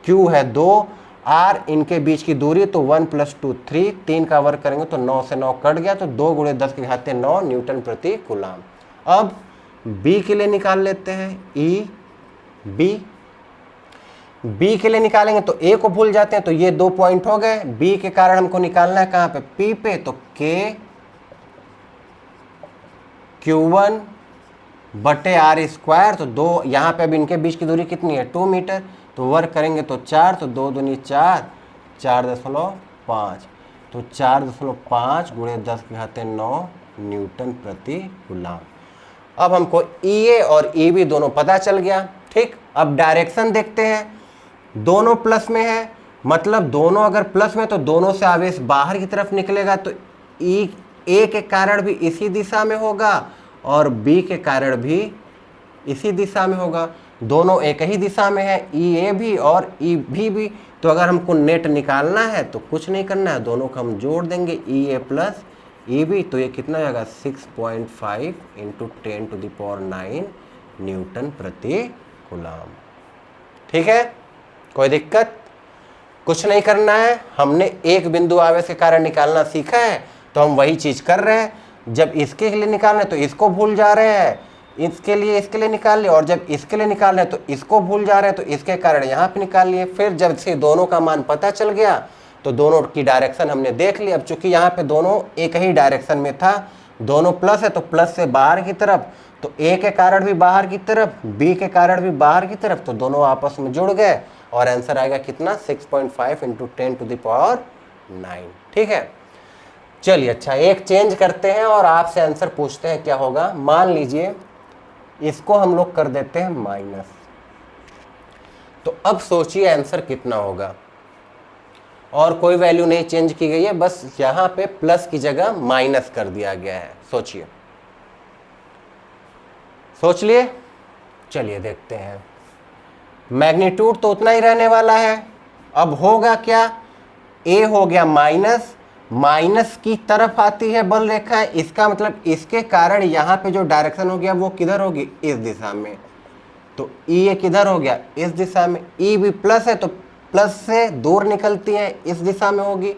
Q है 2, R इनके बीच की दूरी तो 1 + 2 3, 3 का वर्ग करेंगे तो 9 से 9 कट गया, तो 2 × 10⁻9 न्यूटन प्रति कूलाम। अब B के लिए निकाल लेते हैं, B के लिए निकालेंगे तो A को भूल जाते हैं, तो ये 2 पॉइंट हो गए। B के कारण हमको निकालना है कहाँ पे, P पे, तो K/Q1/r², तो 2 यहाँ पे अब इनके बीच की दूरी कितनी है, 2 मीटर, तो वर्ग करेंगे तो 4, तो 2 दूनी 4, 4.5, तो 4.5 × 10⁻9 न्यूटन प्रति कूलाम। अब हमको EA और EB दोनों पता चल गया। ठीक, अब डायरेक्शन देखते हैं, दोनों प्लस में है, मतलब दोनों अगर प्लस में तो दोनों से आवेश बाहर की तरफ निकलेगा, तो A के कारण भी इसी दिशा में होगा और B के कारण भी इसी दिशा में होगा। दोनों एक ही दिशा में है, EA भी और EB भी। तो अगर हमको नेट निकालना है तो कुछ नहीं करना है, दोनों को हम जोड़ देंगे, EA + EB, तो ये कितना हो जाएगा, 6.5 × 10⁹ न्यूटन प्रति कूलाम। ठीक है, कोई दिक्कत, कुछ नहीं करना है। हमने एक बिंदु आवेश के कारण निकालना सीखा है तो हम वही चीज कर रहे हैं। जब इसके लिए निकालना है तो इसको भूल जा रहे हैं, इसके लिए निकाल लिए, और जब इसके लिए निकाल रहे हैं तो इसको भूल जा रहे हैं, तो इसके कारण यहाँ पे निकाल लिए। फिर जब से दोनों का मान पता चल गया तो दोनों की डायरेक्शन हमने देख ली। अब चूंकि यहाँ पे दोनों एक ही डायरेक्शन में था, दोनों प्लस है तो प्लस से बाहर की तरफ, तो A के कारण भी बाहर की तरफ, B के कारण भी बाहर की तरफ, तो दोनों आपस में जुड़ गए और आंसर आएगा कितना, 6.5 × 10⁹ ठीक है, चलिए अच्छा एक चेंज करते हैं और आपसे आंसर पूछते हैं क्या होगा। मान लीजिए इसको हम लोग कर देते हैं माइनस, तो अब सोचिए आंसर कितना होगा। और कोई वैल्यू नहीं चेंज की गई है, बस यहां पे प्लस की जगह माइनस कर दिया गया है। सोचिए, सोच लिए, चलिए देखते हैं। मैग्नीट्यूड तो उतना ही रहने वाला है, अब होगा क्या, ए हो गया माइनस, माइनस की तरफ आती है बल रेखा, इसका मतलब इसके कारण यहाँ पे जो डायरेक्शन हो गया वो किधर होगी, इस दिशा में। तो ई ये किधर हो गया, इस दिशा में। ई भी प्लस है तो प्लस से दूर निकलती है, इस दिशा में होगी।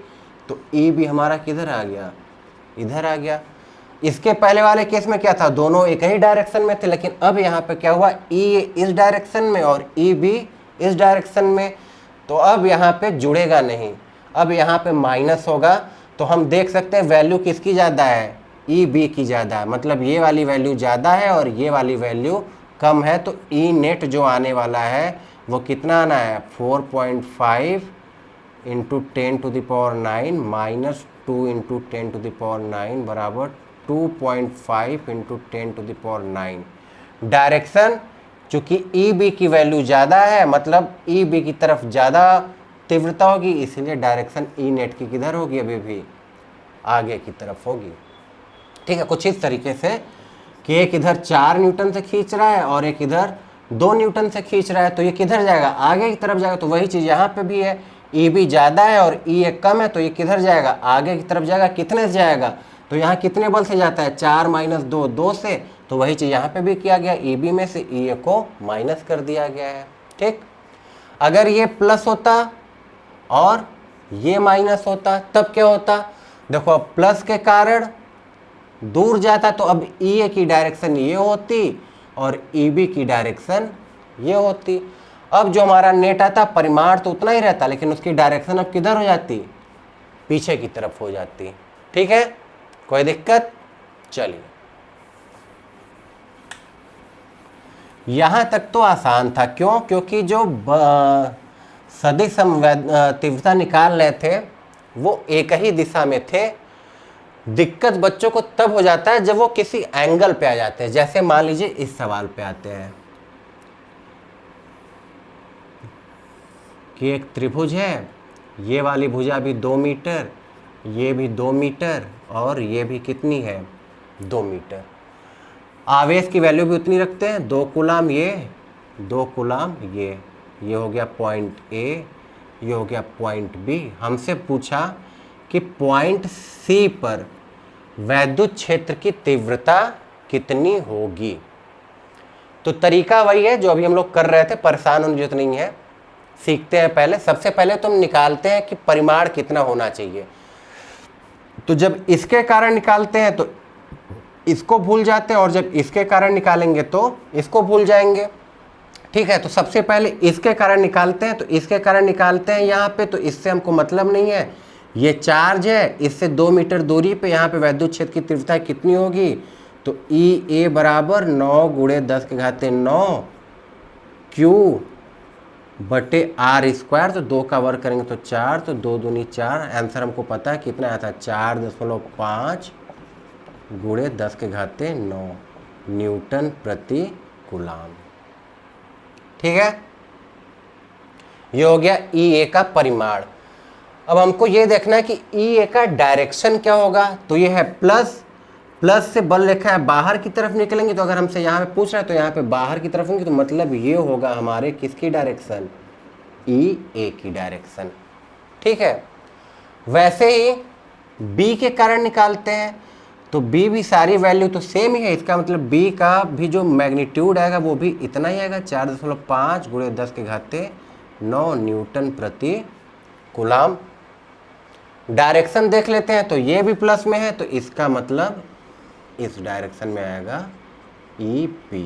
तो ई भी हमारा किधर आ गया, इधर आ गया। इसके पहले वाले केस में क्या था, दोनों एक ही डायरेक्शन में थे, लेकिन अब यहाँ पे क्या हुआ, ई इस डायरेक्शन में और ई भी इस डायरेक्शन में। तो अब यहाँ पे जुड़ेगा नहीं, अब यहाँ पे माइनस होगा। तो हम देख सकते हैं वैल्यू किसकी ज़्यादा है, ई बी की ज़्यादा है, मतलब ये वाली वैल्यू ज़्यादा है और ये वाली वैल्यू कम है। तो ई नेट जो आने वाला है वो कितना आना है, 4.5 इंटू 10⁹ माइनस 2 इंटू 10⁹ बराबर 2.5 इंटू 10⁹। डायरेक्शन चूंकि ई बी की वैल्यू ज़्यादा है, मतलब ई बी की तरफ ज़्यादा तीव्रता होगी, इसलिए डायरेक्शन ई नेट की किधर होगी, अभी भी आगे की तरफ होगी। ठीक है, कुछ इस तरीके से कि एक इधर 4 न्यूटन से खींच रहा है और एक इधर 2 न्यूटन से खींच रहा है, तो ये किधर जाएगा, आगे की तरफ जाएगा। तो वही चीज़ यहाँ पे भी है, ई बी ज़्यादा है और ई ए कम है, तो ये किधर जाएगा, आगे की तरफ जाएगा। कितने से जाएगा, तो यहाँ कितने बल से जाता है, 4 माइनस 2, 2 से। तो वही चीज़ यहाँ पे भी किया गया, ई बी में से ई ए को माइनस कर दिया गया है। ठीक, अगर ये प्लस होता और ये माइनस होता तब क्या होता, देखो अब प्लस के कारण दूर जाता, तो अब ई ए की डायरेक्शन ये होती और ई बी की डायरेक्शन ये होती। अब जो हमारा नेट आता, परिमाण तो उतना ही रहता, लेकिन उसकी डायरेक्शन अब किधर हो जाती, पीछे की तरफ हो जाती। ठीक है, कोई दिक्कत, चलिए यहां तक तो आसान था। क्यों, क्योंकि जो सदिश तीव्रता निकाल रहे थे वो एक ही दिशा में थे। दिक्कत बच्चों को तब हो जाता है जब वो किसी एंगल पे आ जाते हैं। जैसे मान लीजिए इस सवाल पे आते हैं कि एक त्रिभुज है, ये वाली भुजा भी 2 मीटर, ये भी 2 मीटर और ये भी कितनी है, 2 मीटर। आवेश की वैल्यू भी उतनी रखते हैं, 2 कूलाम ये, 2 कूलाम ये हो गया पॉइंट ए, ये हो गया पॉइंट बी। हमसे पूछा कि पॉइंट सी पर वैद्युत क्षेत्र की तीव्रता कितनी होगी। तो तरीका वही है जो अभी हम लोग कर रहे थे, परेशान होने की जरूरत नहीं है। सीखते हैं पहले, सबसे पहले तो हम निकालते हैं कि परिमाण कितना होना चाहिए। तो जब इसके कारण निकालते हैं तो इसको भूल जाते हैं, और जब इसके कारण निकालेंगे तो इसको भूल जाएंगे। ठीक है, तो सबसे पहले इसके कारण निकालते हैं, तो इसके कारण निकालते हैं यहाँ पे, तो इससे हमको मतलब नहीं है। ये चार्ज है, इससे 2 मीटर दूरी पे यहाँ पे वैद्युत क्षेत्र की तीव्रता कितनी होगी, तो ई ए बराबर 9 गुणे 10⁹ क्यू बटे आर स्क्वायर। तो 2 का वर्ग करेंगे तो 4, तो 2 दूनी 4। आंसर हमको पता है कितना आया था, 4.5 गुणे 10⁹ न्यूटन प्रति कूलाम। ठीक है, ये हो गया ई ए का परिमाण। अब हमको ये देखना है कि ई ए का डायरेक्शन क्या होगा। तो ये है प्लस, प्लस से बल रेखा है बाहर की तरफ निकलेंगे। तो अगर हमसे यहाँ पे पूछ रहा है तो यहाँ पे बाहर की तरफ होंगे, तो मतलब ये होगा हमारे किसकी डायरेक्शन, ई ए की डायरेक्शन। ठीक है, वैसे ही बी के कारण निकालते हैं, तो बी भी सारी वैल्यू तो सेम ही है। इसका मतलब बी का भी जो मैग्नीट्यूड आएगा वो भी इतना ही आएगा, 4.5 गुणे 10⁹ न्यूटन प्रति कूलाम। डायरेक्शन देख लेते हैं, तो ये भी प्लस में है, तो इसका मतलब इस डायरेक्शन में आएगा ई पी।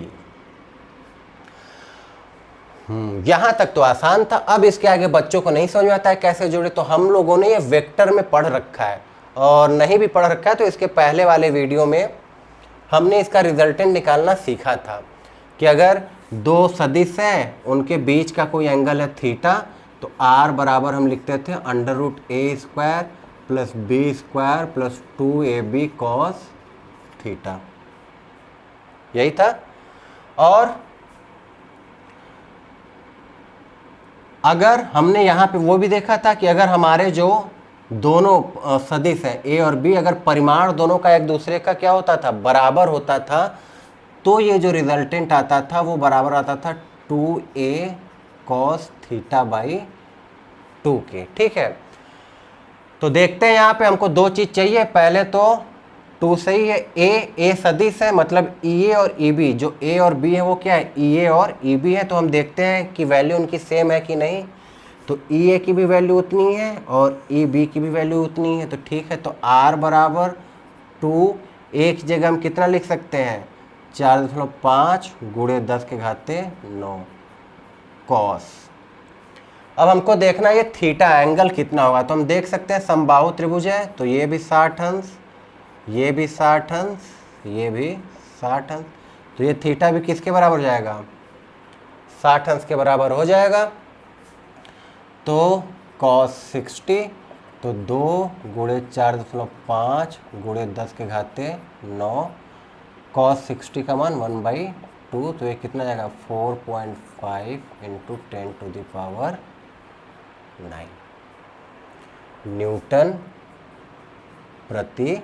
यहां तक तो आसान था। अब इसके आगे बच्चों को नहीं समझ में आता है कैसे जोड़े। तो हम लोगों ने ये वेक्टर में पढ़ रखा है, और नहीं भी पढ़ रखा है तो इसके पहले वाले वीडियो में हमने इसका रिजल्टेंट निकालना सीखा था कि अगर 2 सदिश हैं, उनके बीच का कोई एंगल है थीटा, तो आर बराबर हम लिखते थे √a² + b² + 2ab cos theta, यही था। और अगर हमने यहाँ पे वो भी देखा था कि अगर हमारे जो दोनों सदिश है ए और बी, अगर परिमाण दोनों का एक दूसरे का क्या होता था, बराबर होता था, तो ये जो रिजल्टेंट आता था वो बराबर आता था 2a cos थीटा बाई 2 की। ठीक है, तो देखते हैं यहाँ पे हमको दो चीज़ चाहिए। पहले तो 2 सही है, ए सदिश है, मतलब ई ए और ई बी, जो ए और बी है वो क्या है, ई ए और ई बी है। तो हम देखते हैं कि वैल्यू उनकी सेम है कि नहीं। तो ई ए की भी वैल्यू उतनी है और ई बी की भी वैल्यू उतनी है, तो ठीक है। तो आर बराबर 2, एक की जगह हम कितना लिख सकते हैं, 4.5 गुणे 10 के घाते 9 कॉस। अब हमको देखना है ये थीटा एंगल कितना होगा। तो हम देख सकते हैं समबाहु त्रिभुज है, तो ये भी 60 अंश, ये भी 60 अंश, ये भी 60 अंश। तो ये थीटा भी किसके बराबर हो जाएगा, 60 अंश के बराबर हो जाएगा। तो cos 60, तो 2 गुणे 4.5 गुणे 10 के घाते 9, cos 60 का मान 1/2। तो ये कितना जाएगा, 4.5 इंटू 10⁻9 न्यूटन प्रति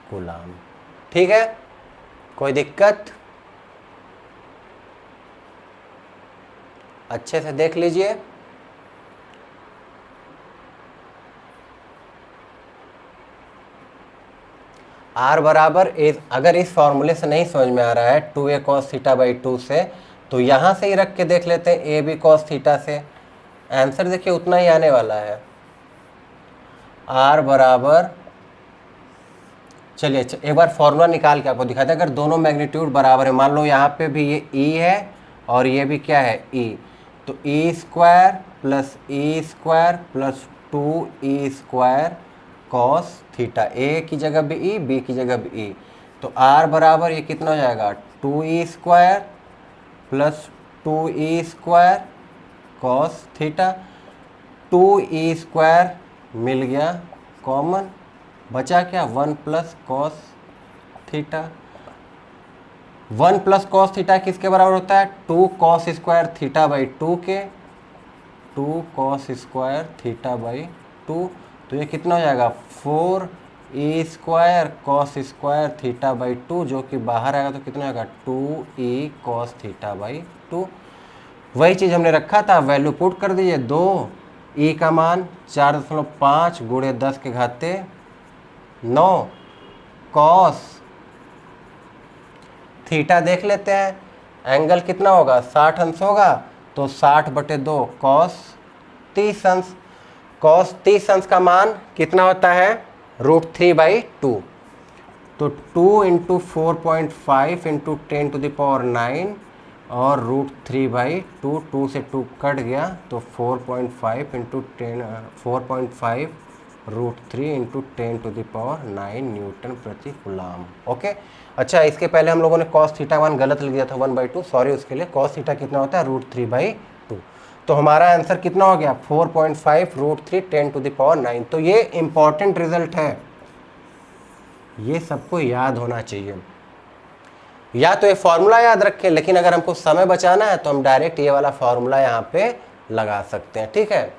कूलम। ठीक है, कोई दिक्कत, अच्छे से देख लीजिए। आर बराबर अगर इस फॉर्मूले से नहीं समझ में आ रहा है 2a cos θ/2 से, तो यहाँ से ही रख के देख लेते हैं a b cos θ से। आंसर देखिए उतना ही आने वाला है। आर बराबर, चलिए एक बार फॉर्मूला निकाल के आपको दिखाते हैं। अगर दोनों मैग्नीट्यूड बराबर है, मान लो यहाँ पे भी ये e है और ये भी क्या है e, तो e square plus e square plus 2e² cos θ, a की जगह भी e, b की जगह भी e। तो r बराबर ये कितना हो जाएगा, 2e square plus 2e² cos θ। 2e² मिल गया कॉमन, बचा क्या, 1 प्लस cos θ। 1 प्लस cos θ किसके बराबर होता है, 2 cos स्क्वायर θ/2 के, 2 cos स्क्वायर θ/2। तो ये कितना हो जाएगा, 4e² cos स्क्वायर θ/2, जो कि बाहर आएगा तो कितना आएगा, 2e cos θ/2। वही चीज़ हमने रखा था, वैल्यू पुट कर दीजिए। 2e का मान 4.5 गुणे 10 के घाते 9 cos थीटा देख लेते हैं, एंगल कितना होगा, 60 अंश होगा। तो 60/2 cos 30 अंश। cos 30 अंश का मान कितना होता है, √3/2। तो 2 इंटू 4.5 इंटू 10⁻9 और √3/2, 2 से 2 कट गया तो 4.5 इंटू 4.5 √3 इंटू 10⁻9 न्यूटन प्रति कूलम। ओके, अच्छा इसके पहले हम लोगों ने cos थीटा मान गलत लिख दिया था 1/2, सॉरी उसके लिए। cos थीटा कितना होता है, √3/2। तो हमारा आंसर कितना हो गया, 4.5 √3 10⁻9। तो ये इंपॉर्टेंट रिजल्ट है, ये सबको याद होना चाहिए। या तो ये फॉर्मूला याद रखें, लेकिन अगर हमको समय बचाना है तो हम डायरेक्ट ये वाला फॉर्मूला यहाँ पे लगा सकते हैं। ठीक है,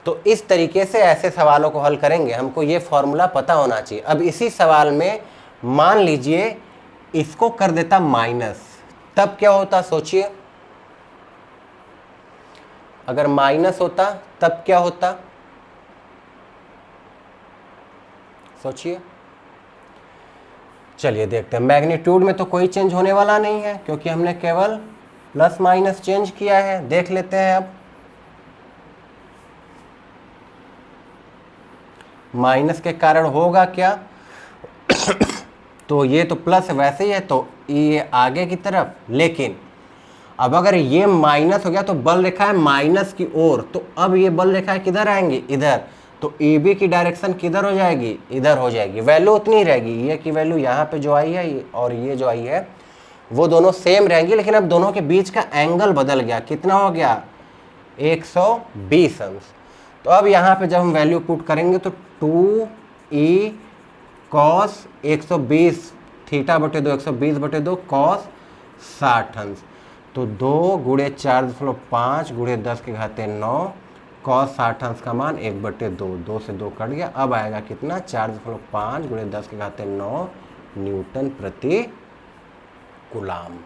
तो इस तरीके से ऐसे सवालों को हल करेंगे, हमको ये फॉर्मूला पता होना चाहिए। अब इसी सवाल में मान लीजिए इसको कर देता माइनस, तब क्या होता, सोचिए। अगर माइनस होता तब क्या होता, सोचिए। चलिए देखते हैं, मैग्नीट्यूड में तो कोई चेंज होने वाला नहीं है क्योंकि हमने केवल प्लस माइनस चेंज किया है। देख लेते हैं अब, माइनस के कारण होगा क्या तो ये तो प्लस वैसे ही है, तो ये आगे की तरफ। लेकिन अब अगर ये माइनस हो गया तो बल रेखा है माइनस की ओर, तो अब ये बल रेखा किधर आएंगी, इधर। तो ए बी की डायरेक्शन किधर हो जाएगी, इधर हो जाएगी। वैल्यू उतनी ही रहेगी, ये की वैल्यू यहाँ पे जो आई है और ये जो आई है वो दोनों सेम रहेंगी, लेकिन अब दोनों के बीच का एंगल बदल गया। कितना हो गया, 120 अंश। तो अब यहाँ पे जब हम वैल्यू पुट करेंगे तो 2e cos 120 θ/2 120/2 cos 60 अंश। तो 2 गुणे 4.5 गुणे 10 के घाते 9 cos 60 अंश का मान 1/2, 2 से 2 कट गया। अब आएगा कितना, 4.5 गुणे 10 के घाते 9 न्यूटन प्रति कूलम।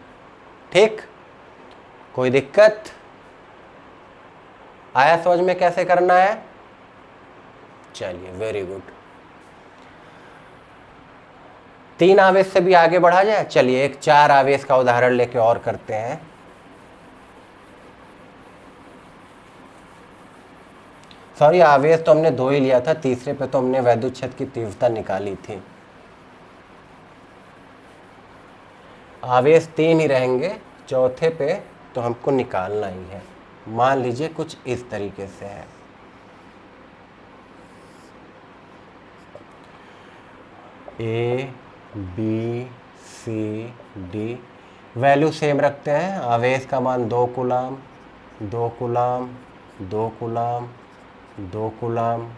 ठीक, कोई दिक्कत, आया समझ में कैसे करना है? चलिए, वेरी गुड। 3 आवेश से भी आगे बढ़ा जाए। चलिए एक 4 आवेश का उदाहरण लेके और करते हैं। सॉरी, आवेश तो हमने 2 ही लिया था, तीसरे पे तो हमने वैद्युत क्षेत्र की तीव्रता निकाली थी। आवेश 3 ही रहेंगे, चौथे पे तो हमको निकालना ही है। मान लीजिए कुछ इस तरीके से है। A B C D, value same रखते हैं। आवेश का मान 2 कूलाम, 2 कूलाम, 2 कूलाम, 2 कूलाम,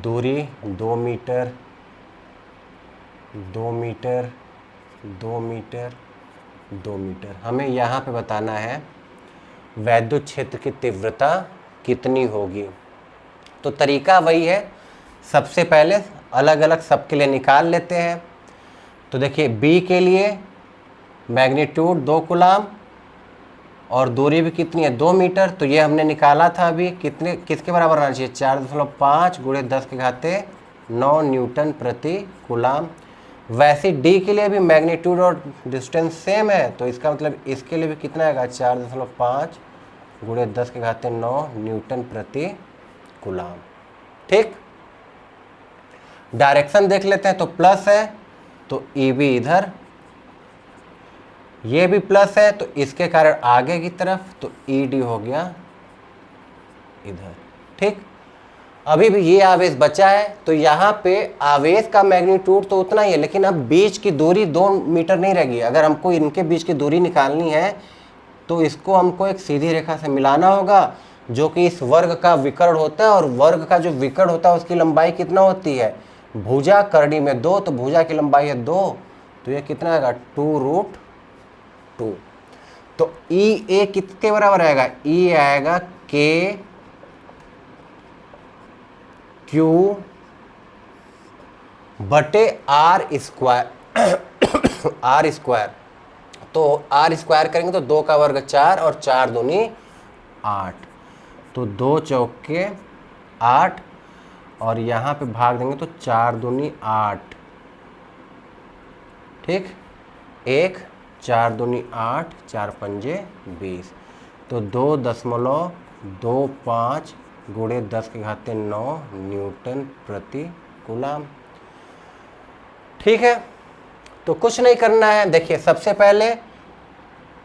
दूरी 2 मीटर, 2 मीटर, 2 मीटर, 2 मीटर। हमें यहाँ पे बताना है वैद्युत क्षेत्र की तीव्रता कितनी होगी। तो तरीका वही है, सबसे पहले अलग अलग सबके लिए निकाल लेते हैं। तो देखिए B के लिए मैग्नीट्यूड 2 कूलाम और दूरी भी कितनी है, 2 मीटर। तो ये हमने निकाला था अभी, कितने किसके बराबर आना चाहिए, 4.5 × 10⁹ न्यूटन प्रति कूलाम। वैसे D के लिए भी मैग्नीट्यूड और डिस्टेंस सेम है, तो इसका मतलब इसके लिए भी कितना आएगा, 4.5 × 10⁹ न्यूटन प्रति कूलाम। ठीक, डायरेक्शन देख लेते हैं। तो प्लस है तो EB इधर, ये भी प्लस है तो इसके कारण आगे की तरफ, तो ED हो गया इधर। ठीक, अभी भी ये आवेश बचा है, तो यहाँ पे आवेश का मैग्नीट्यूड तो उतना ही है, लेकिन अब बीच की दूरी 2 मीटर नहीं रहेगी। अगर हमको इनके बीच की दूरी निकालनी है तो इसको हमको एक सीधी रेखा से मिलाना होगा, जो कि इस वर्ग का विकर्ण होता है। और वर्ग का जो विकर्ण होता है उसकी लंबाई कितना होती है, भुजा करनी में 2, तो भुजा की लंबाई है 2, तो ये कितना आएगा, 2√2। तो EA कितने बराबर आएगा, E आएगा K Q बटे R स्क्वायर R स्क्वायर। तो R स्क्वायर करेंगे तो 2 का वर्ग 4 और 4 दूनी 8, तो 2 चौके 8 और यहाँ पे भाग देंगे तो 4 दूनी 8। ठीक, 1 4 दूनी 8, 4 पंजे 20, तो 2.25 × 10⁹ न्यूटन प्रति कूलाम। ठीक है, तो कुछ नहीं करना है। देखिए सबसे पहले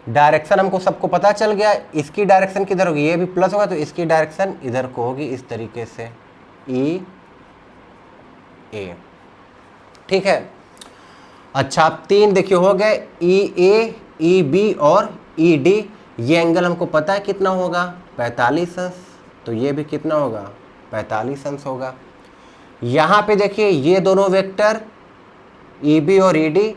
डायरेक्शन हमको सबको पता चल गया, इसकी डायरेक्शन किधर होगी, ये भी प्लस होगा तो इसकी डायरेक्शन इधर को होगी, इस तरीके से EA। ठीक है, अच्छा अब 3 देखिए हो गए, EA, EB और ED। ये एंगल हमको पता है कितना होगा, 45 अंश, तो ये भी कितना होगा, 45 अंश होगा। यहाँ पे देखिए ये दोनों वेक्टर EB और ED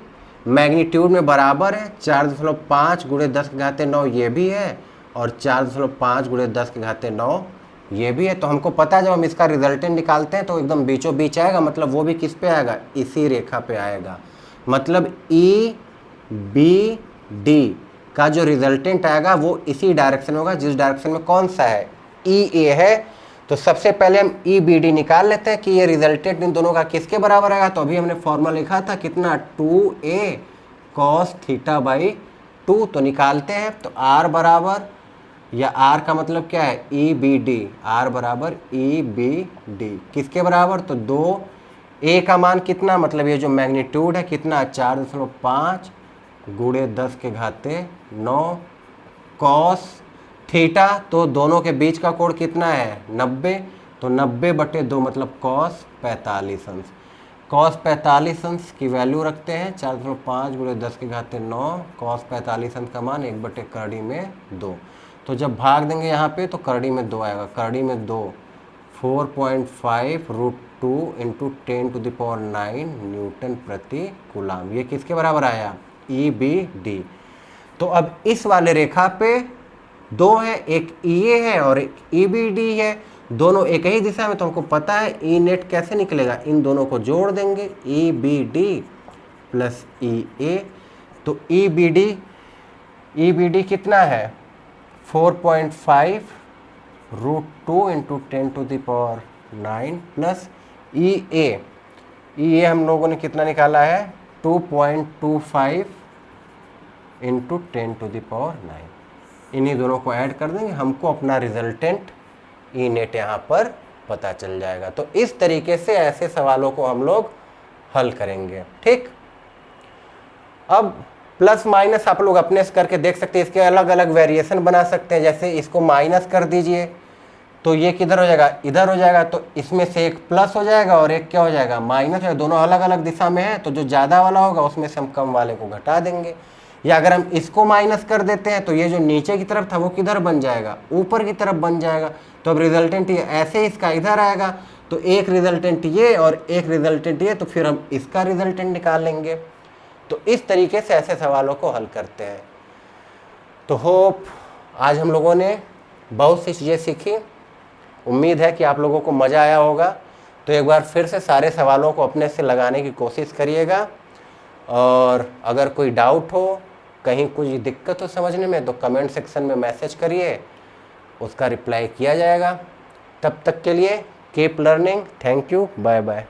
मैग्नीट्यूड में बराबर है, 4.5 × 10⁹ ये भी है और 4.5 × 10⁹ ये भी है। तो हमको पता है जब हम इसका रिजल्टेंट निकालते हैं तो एकदम बीचों बीच आएगा, मतलब वो भी किस पे आएगा, इसी रेखा पे आएगा। मतलब EBD का जो रिजल्टेंट आएगा वो इसी डायरेक्शन होगा, जिस डायरेक्शन में कौन सा है, EA है। तो सबसे पहले हम EBD निकाल लेते हैं कि ये रिजल्टेंट इन दोनों का किसके बराबर आएगा। तो अभी हमने फॉर्मूला लिखा था कितना, 2A cos θ/2। तो निकालते हैं, तो R बराबर, या R का मतलब क्या है, EBD, R बराबर EBD किसके बराबर, तो 2A का मान कितना, मतलब ये जो मैग्नीट्यूड है कितना, 4.5 × 10⁹ cos थीटा, तो दोनों के बीच का कोण कितना है, 90, तो 90/2 मतलब cos 45 अंश। cos 45 अंश की वैल्यू रखते हैं 4.5 × 10⁹ cos 45 अंश का मान 1/2। तो जब भाग देंगे यहाँ पे तो करड़ी में 2 आएगा, करड़ी में 2, 4.5√2 × 10⁹ न्यूटन प्रति कूलाम। ये किसके बराबर आया, EBD। तो अब इस वाले रेखा पे 2 है, एक EA है और एक EBD है, दोनों एक ही दिशा में। तो हमको पता है E नेट कैसे निकलेगा, इन दोनों को जोड़ देंगे, EBD + EA। तो EBD कितना है, 4.5 √2 इंटू 10⁻9 प्लस ई ए हम लोगों ने कितना निकाला है 2.25 इंटू 10⁻9। इन्हीं दोनों को ऐड कर देंगे, हमको अपना रिजल्टेंट ई नेट यहाँ पर पता चल जाएगा। तो इस तरीके से ऐसे सवालों को हम लोग हल करेंगे। ठीक, अब प्लस माइनस आप लोग अपने से करके देख सकते हैं, इसके अलग अलग वेरिएशन बना सकते हैं। जैसे इसको माइनस कर दीजिए तो ये किधर हो जाएगा, इधर हो जाएगा, तो इसमें से एक प्लस हो जाएगा और एक क्या हो जाएगा, माइनस। दोनों अलग अलग दिशा में है, तो जो ज़्यादा वाला होगा उसमें से हम कम वाले को घटा देंगे। या अगर हम इसको माइनस कर देते हैं तो ये जो नीचे की तरफ था वो किधर बन जाएगा, ऊपर की तरफ बन जाएगा। तो अब रिजल्टेंट ये ऐसे इसका इधर आएगा, तो एक रिजल्टेंट ये और एक रिजल्टेंट ये, तो फिर हम इसका रिजल्टेंट निकाल लेंगे। तो इस तरीके से ऐसे सवालों को हल करते हैं। तो होप आज हम लोगों ने बहुत सी चीज़ें सीखी। उम्मीद है कि आप लोगों को मज़ा आया होगा। तो एक बार फिर से सारे सवालों को अपने से लगाने की कोशिश करिएगा, और अगर कोई डाउट हो, कहीं कुछ दिक्कत हो समझने में, तो कमेंट सेक्शन में मैसेज करिए, उसका रिप्लाई किया जाएगा। तब तक के लिए keep learning. Thank you, bye bye.